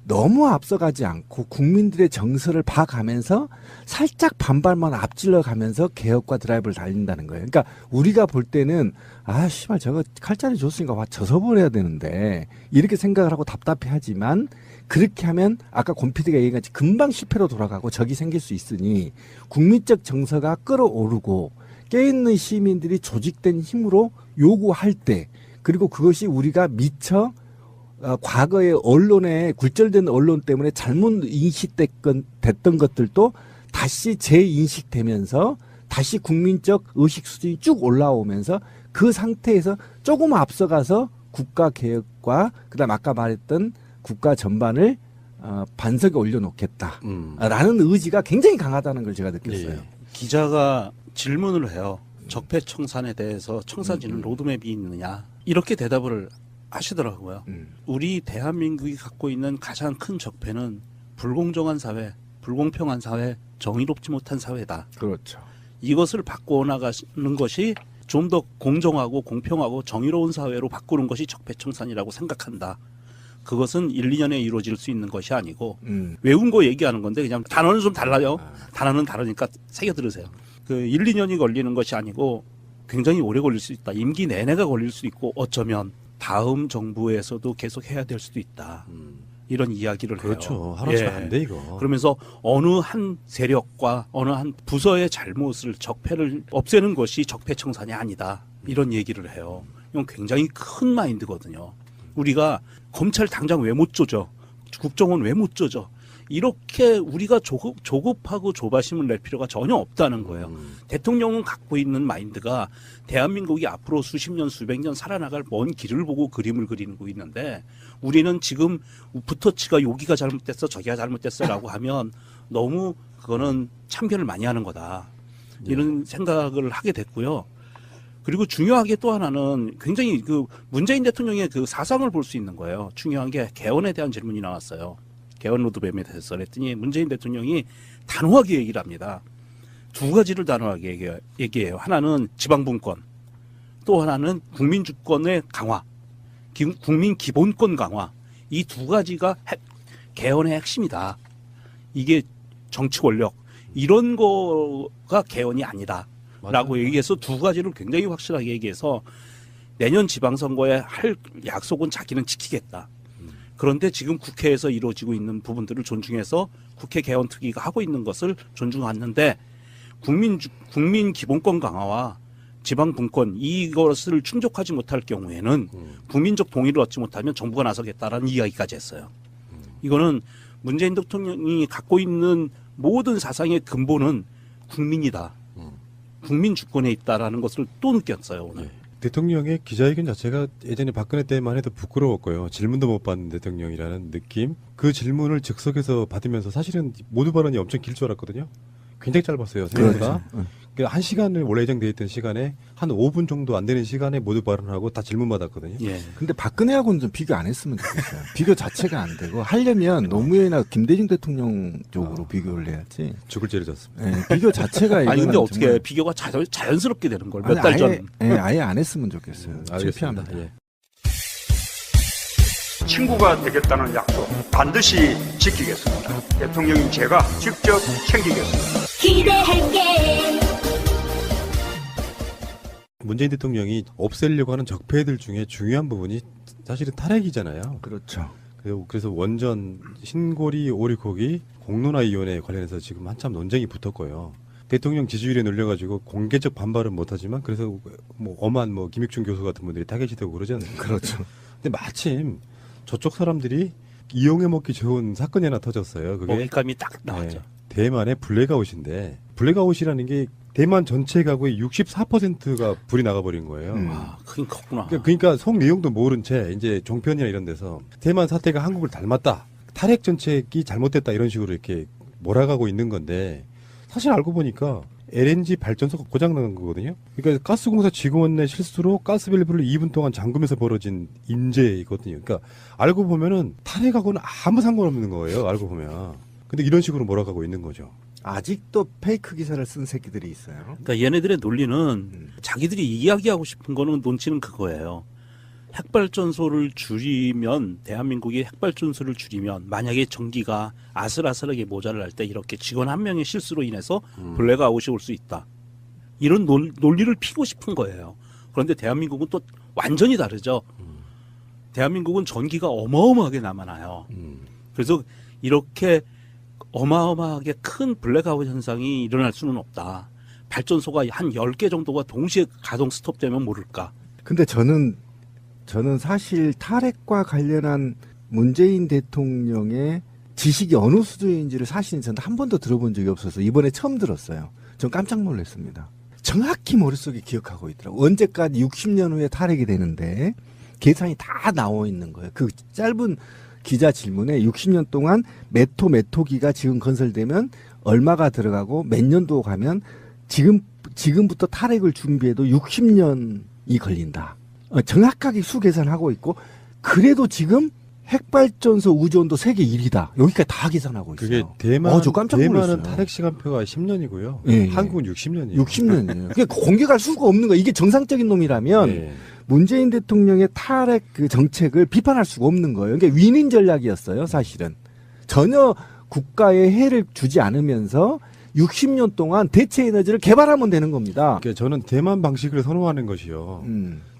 너무 앞서가지 않고 국민들의 정서를 봐가면서 살짝 반발만 앞질러 가면서 개혁과 드라이브를 달린다는 거예요. 그러니까 우리가 볼 때는 아 씨발 저거 칼자리 줬으니까 와 져서버려야 되는데 이렇게 생각을 하고 답답해하지만 그렇게 하면 아까 권 PD가 얘기한같이 금방 실패로 돌아가고 적이 생길 수 있으니 국민적 정서가 끌어오르고 깨있는 시민들이 조직된 힘으로 요구할 때 그리고 그것이 우리가 미처 과거의 언론에 굴절된 언론 때문에 잘못 인식됐던 것들도 다시 재인식되면서 다시 국민적 의식 수준이 쭉 올라오면서 그 상태에서 조금 앞서가서 국가 개혁과 그다음 아까 말했던 국가 전반을 반석에 올려놓겠다라는 의지가 굉장히 강하다는 걸 제가 느꼈어요. 예. 기자가 질문을 해요. 적폐청산에 대해서 청사진은 로드맵이 있느냐 이렇게 대답을 하시더라고요. 우리 대한민국이 갖고 있는 가장 큰 적폐는 불공정한 사회, 불공평한 사회, 정의롭지 못한 사회다. 그렇죠. 이것을 바꿔나가는 것이 좀 더 공정하고 공평하고 정의로운 사회로 바꾸는 것이 적폐청산이라고 생각한다. 그것은 1, 2년에 이루어질 수 있는 것이 아니고 외운 거 얘기하는 건데 그냥 단어는 좀 달라요. 단어는 다르니까 새겨 들으세요. 그 1, 2년이 걸리는 것이 아니고 굉장히 오래 걸릴 수 있다. 임기 내내가 걸릴 수 있고 어쩌면 다음 정부에서도 계속 해야 될 수도 있다. 이런 이야기를 그렇죠. 해요. 하루치면 안 돼 이거. 그러면서 어느 한 세력과 어느 한 부서의 잘못을 적폐를 없애는 것이 적폐청산이 아니다. 이런 얘기를 해요. 이건 굉장히 큰 마인드거든요. 우리가 검찰 당장 왜 못 조져? 국정원 왜 못 조져? 이렇게 우리가 조급하고 조바심을 낼 필요가 전혀 없다는 거예요. 대통령은 갖고 있는 마인드가 대한민국이 앞으로 수십 년, 수백 년 살아나갈 먼 길을 보고 그림을 그리고 있는데 우리는 지금 부터치가 여기가 잘못됐어, 저기가 잘못됐어라고 하면 너무 그거는 참견을 많이 하는 거다. 이런 생각을 하게 됐고요. 그리고 중요하게 또 하나는 굉장히 그 문재인 대통령의 그 사상을 볼 수 있는 거예요. 중요한 게 개헌에 대한 질문이 나왔어요. 개헌 로드맵에 대해서 그랬더니 문재인 대통령이 단호하게 얘기를 합니다. 두 가지를 단호하게 얘기해요. 하나는 지방분권, 또 하나는 국민주권의 강화, 국민 기본권 강화. 이 두 가지가 개헌의 핵심이다. 이게 정치 권력 이런 거가 개헌이 아니다. 라고 얘기해서 두 가지를 굉장히 확실하게 얘기해서 내년 지방선거에 할 약속은 자기는 지키겠다. 그런데 지금 국회에서 이루어지고 있는 부분들을 존중해서 국회 개헌특위가 하고 있는 것을 존중하는데 국민 기본권 강화와 지방 분권 이것을 충족하지 못할 경우에는 국민적 동의를 얻지 못하면 정부가 나서겠다라는 이야기까지 했어요. 이거는 문재인 대통령이 갖고 있는 모든 사상의 근본은 국민이다. 국민 주권에 있다라는 것을 또 느꼈어요, 오늘. 네. 대통령의 기자회견 자체가 예전에 박근혜 때만 해도 부끄러웠고요. 질문도 못 받는 대통령이라는 느낌. 그 질문을 즉석에서 받으면서 사실은 모두 발언이 엄청 길 줄 알았거든요. 굉장히 짧았어요. 생각보다. 그러니까 1시간을 원래 예정되어 있던 시간에 한 5분 정도 안 되는 시간에 모두 발언하고 다 질문 받았거든요. 예. 근데 박근혜하고는 좀 비교 안 했으면 좋겠어요. 비교 자체가 안 되고 하려면 노무현이나 김대중 대통령 쪽으로 비교를 해야지. 죽을 죄를 졌습니다. 네, 비교 자체가 아니 근데 이거는 어떻게 정말- 비교가 자연스럽게 되는 걸 몇 아니, 달 아예, 전. 예, 아예 안 했으면 좋겠어요. 알겠습니다. 창피합니다. 예. 친구가 되겠다는 약속 반드시 지키겠습니다. 대통령님 제가 직접 챙기겠습니다. 기대할게. 문재인 대통령이 없애려고 하는 적폐들 중에 중요한 부분이 사실은 탈핵이잖아요. 그렇죠. 그래서 원전 신고리 오리고기 공론화위원회 관련해서 지금 한참 논쟁이 붙었고요. 대통령 지지율에 눌려가지고 공개적 반발은 못하지만 그래서 뭐 엄한 뭐 김익준 교수 같은 분들이 타겟이 되고 그러잖아요. 그렇죠. 근데 마침 저쪽 사람들이 이용해 먹기 좋은 사건이 하나 터졌어요. 그게 먹잇감이 딱 나왔죠. 대만의 블랙아웃인데 블랙아웃이라는 게 대만 전체 가구의 64%가 불이 나가버린 거예요. 아, 크긴 컸구나. 그러니까 속 내용도 모른 채 이제 종편이나 이런 데서 대만 사태가 한국을 닮았다. 탈핵 정책이 잘못됐다 이런 식으로 이렇게 몰아가고 있는 건데 사실 알고 보니까 LNG 발전소가 고장난 거거든요. 그러니까 가스공사 직원의 실수로 가스 밸브를 2분 동안 잠그면서 벌어진 인재이거든요. 그러니까 알고 보면은 탈핵하고는 아무 상관없는 거예요. 알고 보면. 근데 이런 식으로 몰아가고 있는 거죠. 아직도 페이크 기사를 쓴 새끼들이 있어요. 그러니까 얘네들의 논리는 자기들이 이야기하고 싶은 거는 논치는 그거예요. 핵발전소를 줄이면 대한민국이 핵발전소를 줄이면 만약에 전기가 아슬아슬하게 모자랄 때 이렇게 직원 한 명의 실수로 인해서 블랙아웃이 올 수 있다. 이런 논리를 피고 싶은 거예요. 그런데 대한민국은 또 완전히 다르죠. 대한민국은 전기가 어마어마하게 남아나요. 그래서 이렇게 어마어마하게 큰 블랙아웃 현상이 일어날 수는 없다. 발전소가 한 10개 정도가 동시에 가동 스톱되면 모를까. 근데 저는 사실 탈핵과 관련한 문재인 대통령의 지식이 어느 수준인지를 사실은 저는 한 번도 들어본 적이 없어서 이번에 처음 들었어요. 전 깜짝 놀랐습니다. 정확히 머릿속에 기억하고 있더라고요. 언제까지 60년 후에 탈핵이 되는데 계산이 다 나와 있는 거예요. 그 짧은 기자 질문에 60년 동안 몇 호기가 지금 건설되면 얼마가 들어가고 몇 년도 가면 지금부터 탈핵을 준비해도 60년이 걸린다. 정확하게 수 계산하고 있고 그래도 지금 핵발전소 우주온도 세계 1위다. 여기까지 다 계산하고 있어요. 그게 대만, 저 깜짝 놀랐어요. 대만은 탈핵 시간표가 10년이고요. 예, 예. 한국은 60년이에요. 60년이에요. 그게 공개할 수가 없는 거예요. 이게 정상적인 놈이라면 예. 문재인 대통령의 탈핵 그 정책을 비판할 수가 없는 거예요. 이게 윈윈 전략이었어요, 사실은. 전혀 국가에 해를 주지 않으면서 60년 동안 대체 에너지를 개발하면 되는 겁니다. 그러니까 저는 대만 방식을 선호하는 것이요.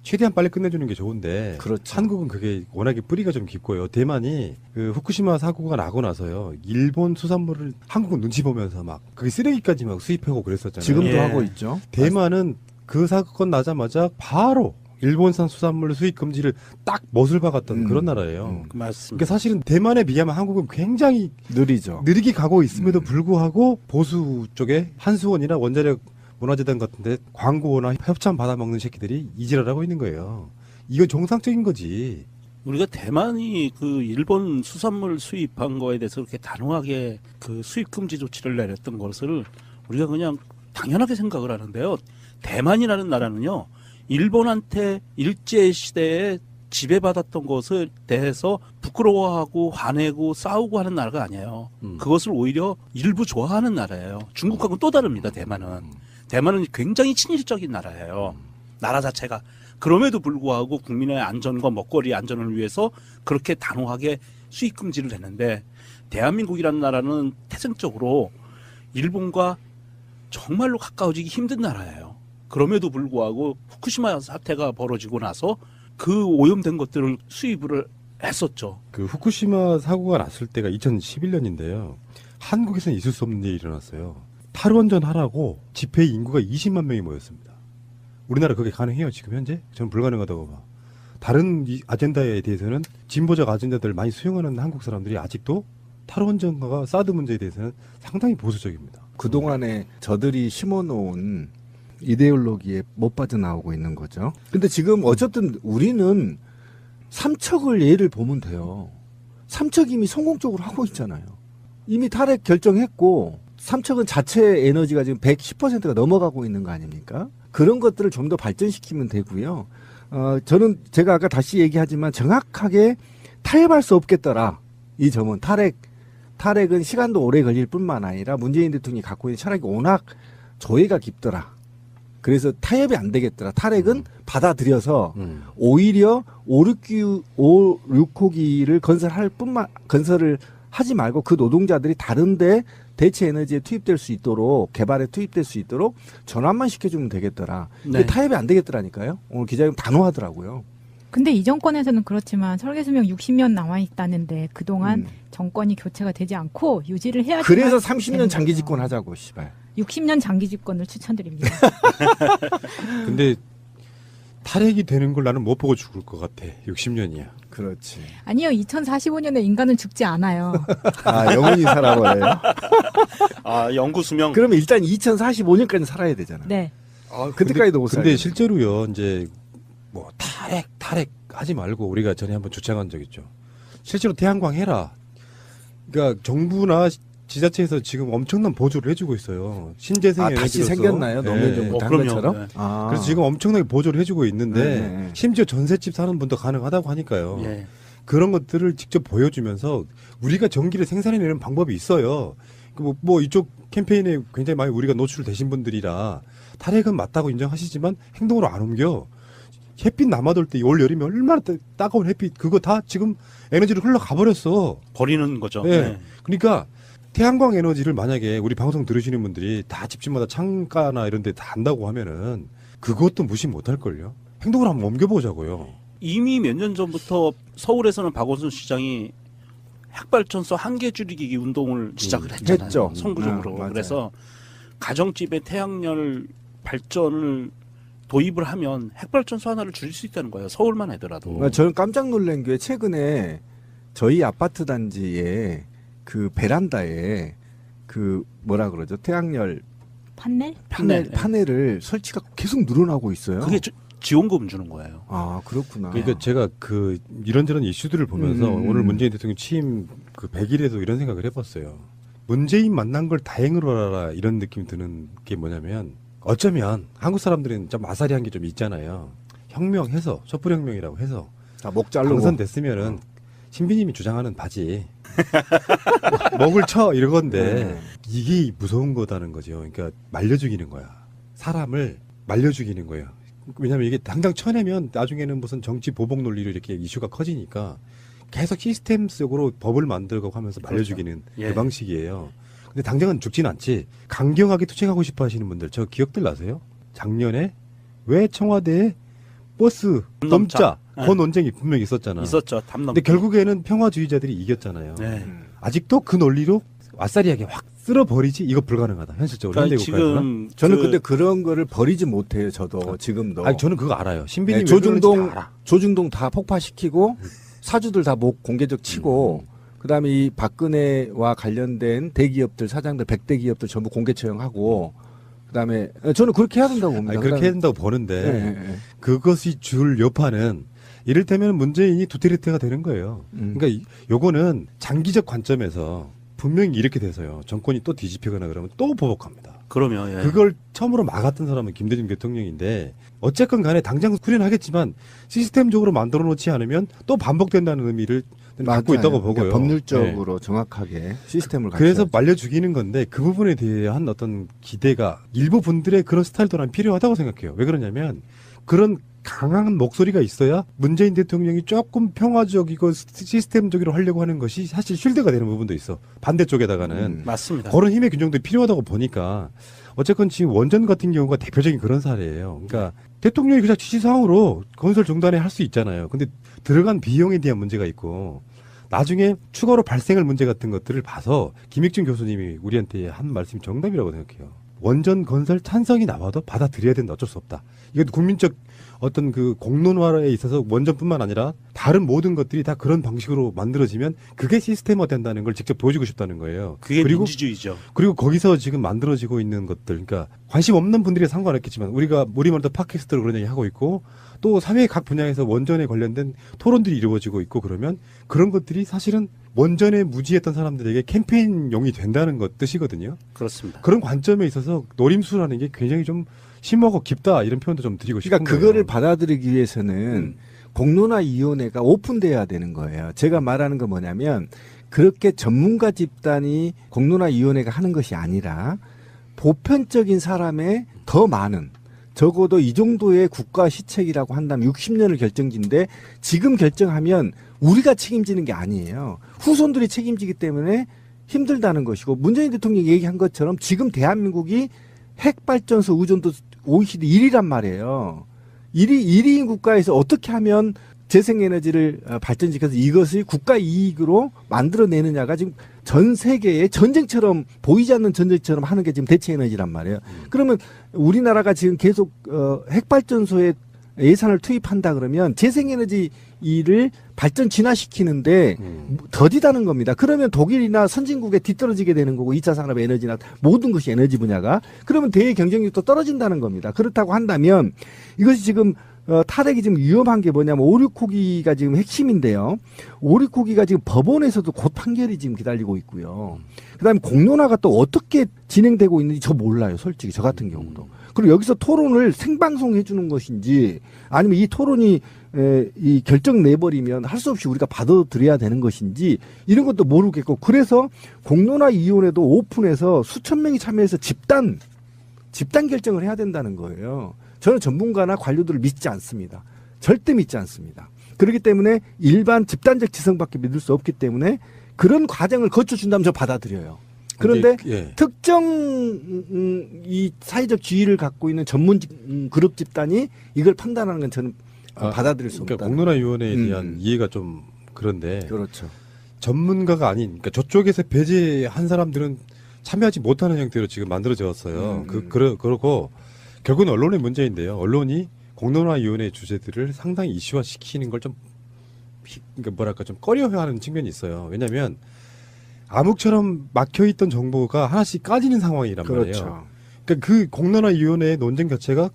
최대한 빨리 끝내주는 게 좋은데 그렇죠. 한국은 그게 워낙에 뿌리가 좀 깊고요. 대만이 그 후쿠시마 사고가 나고 나서요. 일본 수산물을 한국은 눈치 보면서 막 그게 쓰레기까지 막 수입하고 그랬었잖아요. 지금도 예. 하고 있죠. 대만은 그 사건 나자마자 바로 일본산 수산물 수입 금지를 딱 못을 박았던 그런 나라예요. 맞습니다. 그러니까 사실은 대만에 비하면 한국은 굉장히 느리죠. 느리게 가고 있음에도 불구하고 보수 쪽에 한수원이나 원자력 문화재단 같은데 광고나 협찬 받아먹는 새끼들이 이지랄하고 있는 거예요. 이건 정상적인 거지. 우리가 대만이 그 일본 수산물 수입한 거에 대해서 그렇게 단호하게 그 수입 금지 조치를 내렸던 것을 우리가 그냥 당연하게 생각을 하는데요. 대만이라는 나라는요. 일본한테 일제시대에 지배받았던 것에 대해서 부끄러워하고 화내고 싸우고 하는 나라가 아니에요. 그것을 오히려 일부 좋아하는 나라예요. 중국하고는 또 다릅니다. 대만은 굉장히 친일적인 나라예요. 나라 자체가. 그럼에도 불구하고 국민의 안전과 먹거리 안전을 위해서 그렇게 단호하게 수입 금지를 했는데 대한민국이라는 나라는 태생적으로 일본과 정말로 가까워지기 힘든 나라예요. 그럼에도 불구하고 후쿠시마 사태가 벌어지고 나서 그 오염된 것들을 수입을 했었죠. 그 후쿠시마 사고가 났을 때가 2011년인데요. 한국에서는 있을 수 없는 일이 일어났어요. 탈원전 하라고 집회 인구가 20만 명이 모였습니다. 우리나라 그게 가능해요, 지금 현재? 저는 불가능하다고 봐. 다른 아젠다에 대해서는 진보적 아젠다들을 많이 수용하는 한국 사람들이 아직도 탈원전과 사드 문제에 대해서는 상당히 보수적입니다. 그동안에 저들이 심어놓은 이데올로기에 못 빠져나오고 있는 거죠. 근데 지금 어쨌든 우리는 삼척을 예를 보면 돼요. 삼척 이미 성공적으로 하고 있잖아요. 이미 탈핵 결정했고 삼척은 자체 에너지가 지금 110%가 넘어가고 있는 거 아닙니까? 그런 것들을 좀 더 발전시키면 되고요. 저는 제가 아까 다시 얘기하지만 정확하게 타협할 수 없겠더라. 이 점은 탈핵은 시간도 오래 걸릴 뿐만 아니라 문재인 대통령이 갖고 있는 철학이 워낙 조예가 깊더라. 그래서 타협이 안 되겠더라. 탈핵은 받아들여서 오히려 5,6호기를 건설을 하지 말고 그 노동자들이 다른데 대체 에너지에 투입될 수 있도록 개발에 투입될 수 있도록 전환만 시켜주면 되겠더라. 근데 네. 타협이 안 되겠더라니까요. 오늘 기자님 단호하더라고요. 근데 이 정권에서는 그렇지만 설계수명 60년 남아 있다는데 그동안 정권이 교체가 되지 않고 유지를 해야지. 그래서 30년 장기 집권 하자고 씨발. 60년 장기 집권을 추천드립니다. 근데 탈핵이 되는 걸 나는 못 보고 죽을 것 같아. 60년이야. 그렇지. 아니요, 2045년에 인간은 죽지 않아요. 아, 영원히 살아버려요? 아, 영구 수명. 그러면 일단 2045년까지 살아야 되잖아. 네. 그때까지도 못 살아. 근데 실제로요, 이제 뭐 탈핵 하지 말고 우리가 전에 한번 주창한 적 있죠. 실제로 태양광 해라. 그러니까 정부나 지자체에서 지금 엄청난 보조를 해주고 있어요. 신재생 에너지로서. 다시 생겼나요? 노무현 정부 때 한 것처럼? 네. 그래서 지금 엄청나게 보조를 해주고 있는데 네. 심지어 전셋집 사는 분도 가능하다고 하니까요. 예. 그런 것들을 직접 보여주면서 우리가 전기를 생산해내는 방법이 있어요. 뭐 이쪽 캠페인에 굉장히 많이 우리가 노출되신 분들이라 탈핵은 맞다고 인정하시지만 행동으로 안 옮겨. 햇빛 남아돌 때 올 여름에 얼마나 따가운 햇빛 그거 다 지금 에너지로 흘러가 버렸어. 버리는 거죠. 네. 네. 그러니까 태양광 에너지를 만약에 우리 방송 들으시는 분들이 다 집집마다 창가나 이런 데 다 한다고 하면은 그것도 무시 못 할걸요. 행동으로 한번 옮겨보자고요. 이미 몇 년 전부터 서울에서는 박원순 시장이 핵발전소 한계 줄이기 운동을 시작을 했잖아요. 했죠. 선구적으로. 맞아요. 그래서 가정집에 태양열 발전을 도입을 하면 핵발전소 하나를 줄일 수 있다는 거예요. 서울만 하더라도. 저는 깜짝 놀란 게 최근에 저희 아파트 단지에 그 베란다에 그 뭐라 그러죠? 태양열 판넬? 파넬을 설치가 계속 늘어나고 있어요. 그게 지원금 주는 거예요. 아, 그렇구나. 그러니까 제가 그 이런저런 이슈들을 보면서 오늘 문재인 대통령 취임 그 100일에도 이런 생각을 해봤어요. 문재인 만난 걸 다행으로 알아라 이런 느낌이 드는 게 뭐냐면 어쩌면 한국 사람들은 좀 아사리한 게 좀 있잖아요. 혁명해서 촛불혁명이라고 해서 다 목 자르고 당선됐으면은 신비님이 주장하는 바지 목을 쳐 이러건데 이게 무서운 거다는 거죠. 그러니까 말려 죽이는 거야. 사람을 말려 죽이는 거예요. 왜냐하면 이게 당장 쳐내면 나중에는 무슨 정치 보복 논리로 이렇게 이슈가 커지니까 계속 시스템적으로 법을 만들고 하면서 말려 죽이는 예. 그 방식이에요. 근데 당장은 죽진 않지. 강경하게 투쟁하고 싶어 하시는 분들 저 기억들 나세요? 작년에 왜 청와대에 버스 넘자 그 논쟁이 분명히 있었잖아. 있었죠. 담 근데 결국에는 평화주의자들이 이겼잖아요. 네. 아직도 그 논리로 아싸리하게 확 쓸어버리지 이거 불가능하다. 현실적으로 그러니까 현대국가에서는. 지금 저는 근데 그런 거를 버리지 못해요. 저도 지금도. 아니 저는 그거 알아요. 신비님 조중동 다 폭파시키고 사주들 다 목 공개적 치고 그다음에 이 박근혜와 관련된 대기업들 사장들 100대 기업들 전부 공개 처형하고 그다음에 저는 그렇게 해야 된다고 봅니다. 아니, 그렇게 해야 된다고 보는데 네. 그것이 줄 여파는 이를테면 문재인이 두테르테가 되는 거예요. 그러니까 요거는 장기적 관점에서 분명히 이렇게 돼서요. 정권이 또 뒤집히거나 그러면 또 보복합니다. 그러면 예. 그걸 처음으로 막았던 사람은 김대중 대통령인데 어쨌건 간에 당장 수련하겠지만 시스템적으로 만들어 놓지 않으면 또 반복된다는 의미를 갖고 맞아요. 있다고 보고요. 그러니까 법률적으로 정확하게 시스템을 그래서 갖춰야죠. 말려 죽이는 건데 그 부분에 대한 어떤 기대가 일부 분들의 그런 스타일 또한 필요하다고 생각해요. 왜 그러냐면 그런 강한 목소리가 있어야 문재인 대통령이 조금 평화적이고 시스템적으로 하려고 하는 것이 사실 쉴드가 되는 부분도 있어. 반대쪽에다가는. 맞습니다. 그런 힘의 균형도 필요하다고 보니까 어쨌건 지금 원전 같은 경우가 대표적인 그런 사례예요. 그러니까 대통령이 그냥 지시사항으로 건설 중단에 할 수 있잖아요. 근데 들어간 비용에 대한 문제가 있고 나중에 추가로 발생할 문제 같은 것들을 봐서 김익준 교수님이 우리한테 한 말씀이 정답이라고 생각해요. 원전 건설 찬성이 나와도 받아들여야 된다. 어쩔 수 없다. 이것도 국민적 어떤 그 공론화에 있어서 원전뿐만 아니라 다른 모든 것들이 다 그런 방식으로 만들어지면 그게 시스템화 된다는 걸 직접 보여주고 싶다는 거예요. 그게 그리고 민주주의죠. 그리고 거기서 지금 만들어지고 있는 것들, 그러니까 관심 없는 분들이 상관없겠지만 우리가 우리말도 팟캐스트로 그런 얘기 하고 있고 또 사회 각 분야에서 원전에 관련된 토론들이 이루어지고 있고 그러면 그런 것들이 사실은 원전에 무지했던 사람들에게 캠페인용이 된다는 것 뜻이거든요. 그렇습니다. 그런 관점에 있어서 노림수라는 게 굉장히 좀 심하고 깊다 이런 표현도 좀 드리고 싶은 그러니까 거예요. 그거를 받아들이기 위해서는 공론화위원회가 오픈돼야 되는 거예요. 제가 말하는 건 뭐냐면 그렇게 전문가 집단이 공론화위원회가 하는 것이 아니라 보편적인 사람의 더 많은 적어도 이 정도의 국가 시책이라고 한다면 60년을 결정진데 지금 결정하면 우리가 책임지는 게 아니에요. 후손들이 책임지기 때문에 힘들다는 것이고 문재인 대통령이 얘기한 것처럼 지금 대한민국이 핵발전소 의존도 OECD 1위란 말이에요. 1위인 국가에서 어떻게 하면 재생에너지를 발전시켜서 이것을 국가 이익으로 만들어내느냐가 지금 전 세계에 전쟁처럼 보이지 않는 전쟁처럼 하는 게 지금 대체 에너지란 말이에요. 그러면 우리나라가 지금 계속 핵발전소에 예산을 투입한다 그러면 재생에너지를 발전 진화시키는데 더디다는 겁니다. 그러면 독일이나 선진국에 뒤떨어지게 되는 거고 2차 산업 에너지나 모든 것이 에너지 분야가 그러면 대외 경쟁력도 떨어진다는 겁니다. 그렇다고 한다면 이것이 지금 탈핵이 지금 위험한 게 뭐냐면 오륙호기가 지금 핵심인데요. 오륙호기가 지금 법원에서도 곧 판결이 지금 기다리고 있고요. 그다음에 공론화가 또 어떻게 진행되고 있는지 저 몰라요. 솔직히 저 같은 경우도. 그리고 여기서 토론을 생방송해 주는 것인지 아니면 이 토론이 이 결정 내버리면 할 수 없이 우리가 받아들여야 되는 것인지 이런 것도 모르겠고 그래서 공론화위원회도 오픈해서 수천 명이 참여해서 집단 결정을 해야 된다는 거예요. 저는 전문가나 관료들을 믿지 않습니다. 절대 믿지 않습니다. 그렇기 때문에 일반 집단적 지성밖에 믿을 수 없기 때문에 그런 과정을 거쳐준다면 저 받아들여요. 그런데 예. 특정 이 사회적 지위를 갖고 있는 전문 그룹 집단이 이걸 판단하는 건 저는 받아들일 수 없다. 그러니까 공론화위원회에 대한 이해가 좀 그런데 그렇죠. 전문가가 아닌 그러니까 저쪽에서 배제한 사람들은 참여하지 못하는 형태로 지금 만들어졌어요. 그렇고 결국은 언론의 문제인데요. 언론이 공론화위원회 주제들을 상당히 이슈화시키는 걸 좀 그러니까 뭐랄까 좀 꺼려하는 측면이 있어요. 왜냐하면 암흑처럼 막혀있던 정보가 하나씩 까지는 상황이란 말이에요. 그렇죠. 그러니까 그 공론화위원회의 논쟁 자체가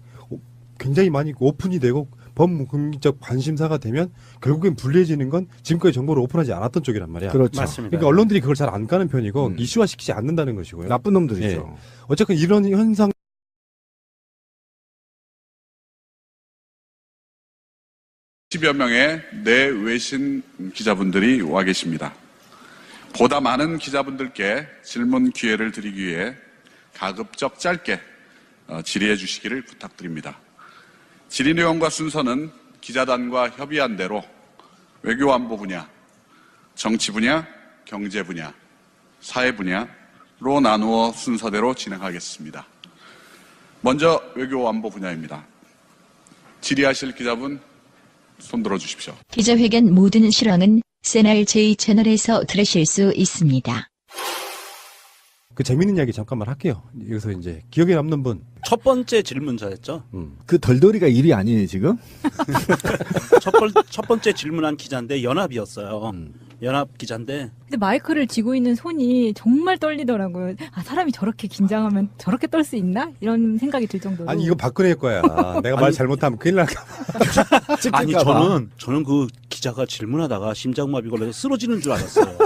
굉장히 많이 오픈이 되고 범국민적 관심사가 되면 결국엔 불리해지는 건 지금까지 정보를 오픈하지 않았던 쪽이란 말이야. 그렇죠. 맞습니다. 그러니까 언론들이 그걸 잘 안 까는 편이고 이슈화시키지 않는다는 것이고요. 나쁜 놈들이죠. 예. 어쨌든 이런 현상 10여 명의 내외신 기자분들이 와 계십니다. 보다 많은 기자분들께 질문 기회를 드리기 위해 가급적 짧게 질의해 주시기를 부탁드립니다. 질의 내용과 순서는 기자단과 협의한 대로 외교안보 분야, 정치 분야, 경제 분야, 사회 분야로 나누어 순서대로 진행하겠습니다. 먼저 외교안보 분야입니다. 질의하실 기자분 손 들어 주십시오. 기자회견 모든 실황은 새날 제2채널에서 들으실 수 있습니다. 그 재밌는 이야기 잠깐만 할게요. 여기서 이제 기억에 남는 분. 첫 번째 질문자였죠. 그 덜덜이가 일이 아니에요 지금? 첫 번째 질문한 기자인데 연합이었어요. 연합 기자인데 근데 마이크를 쥐고 있는 손이 정말 떨리더라고요. 아, 사람이 저렇게 긴장하면 저렇게 떨 수 있나? 이런 생각이 들 정도로. 아니 이거 박근혜 거야. 내가 말 잘못하면 큰일 날까 봐. 아니 저는 그 기자가 질문하다가 심장마비 걸려서 쓰러지는 줄 알았어요.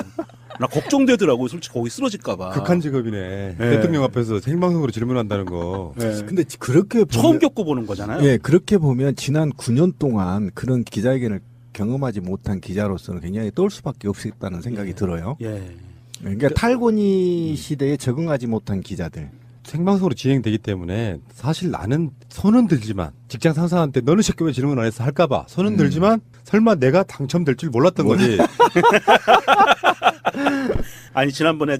나 걱정되더라고요. 솔직히 거기 쓰러질까봐. 극한 직업이네. 대통령 앞에서 생방송으로 질문한다는 거. 근데 그렇게 보면, 처음 겪어보는 거잖아요. 예, 그렇게 보면 지난 9년 동안 그런 기자회견을 경험하지 못한 기자로서는 굉장히 떨 수밖에 없겠다는 생각이 들어요. 예. 그러니까 탈고니 시대에 적응하지 못한 기자들. 생방송으로 진행되기 때문에 사실 나는 손은 들지만 직장 상사한테 너는 새끼 왜 질문 안 했어 할까봐 손은 들지만 설마 내가 당첨될 줄 몰랐던 거지. 아니 지난번에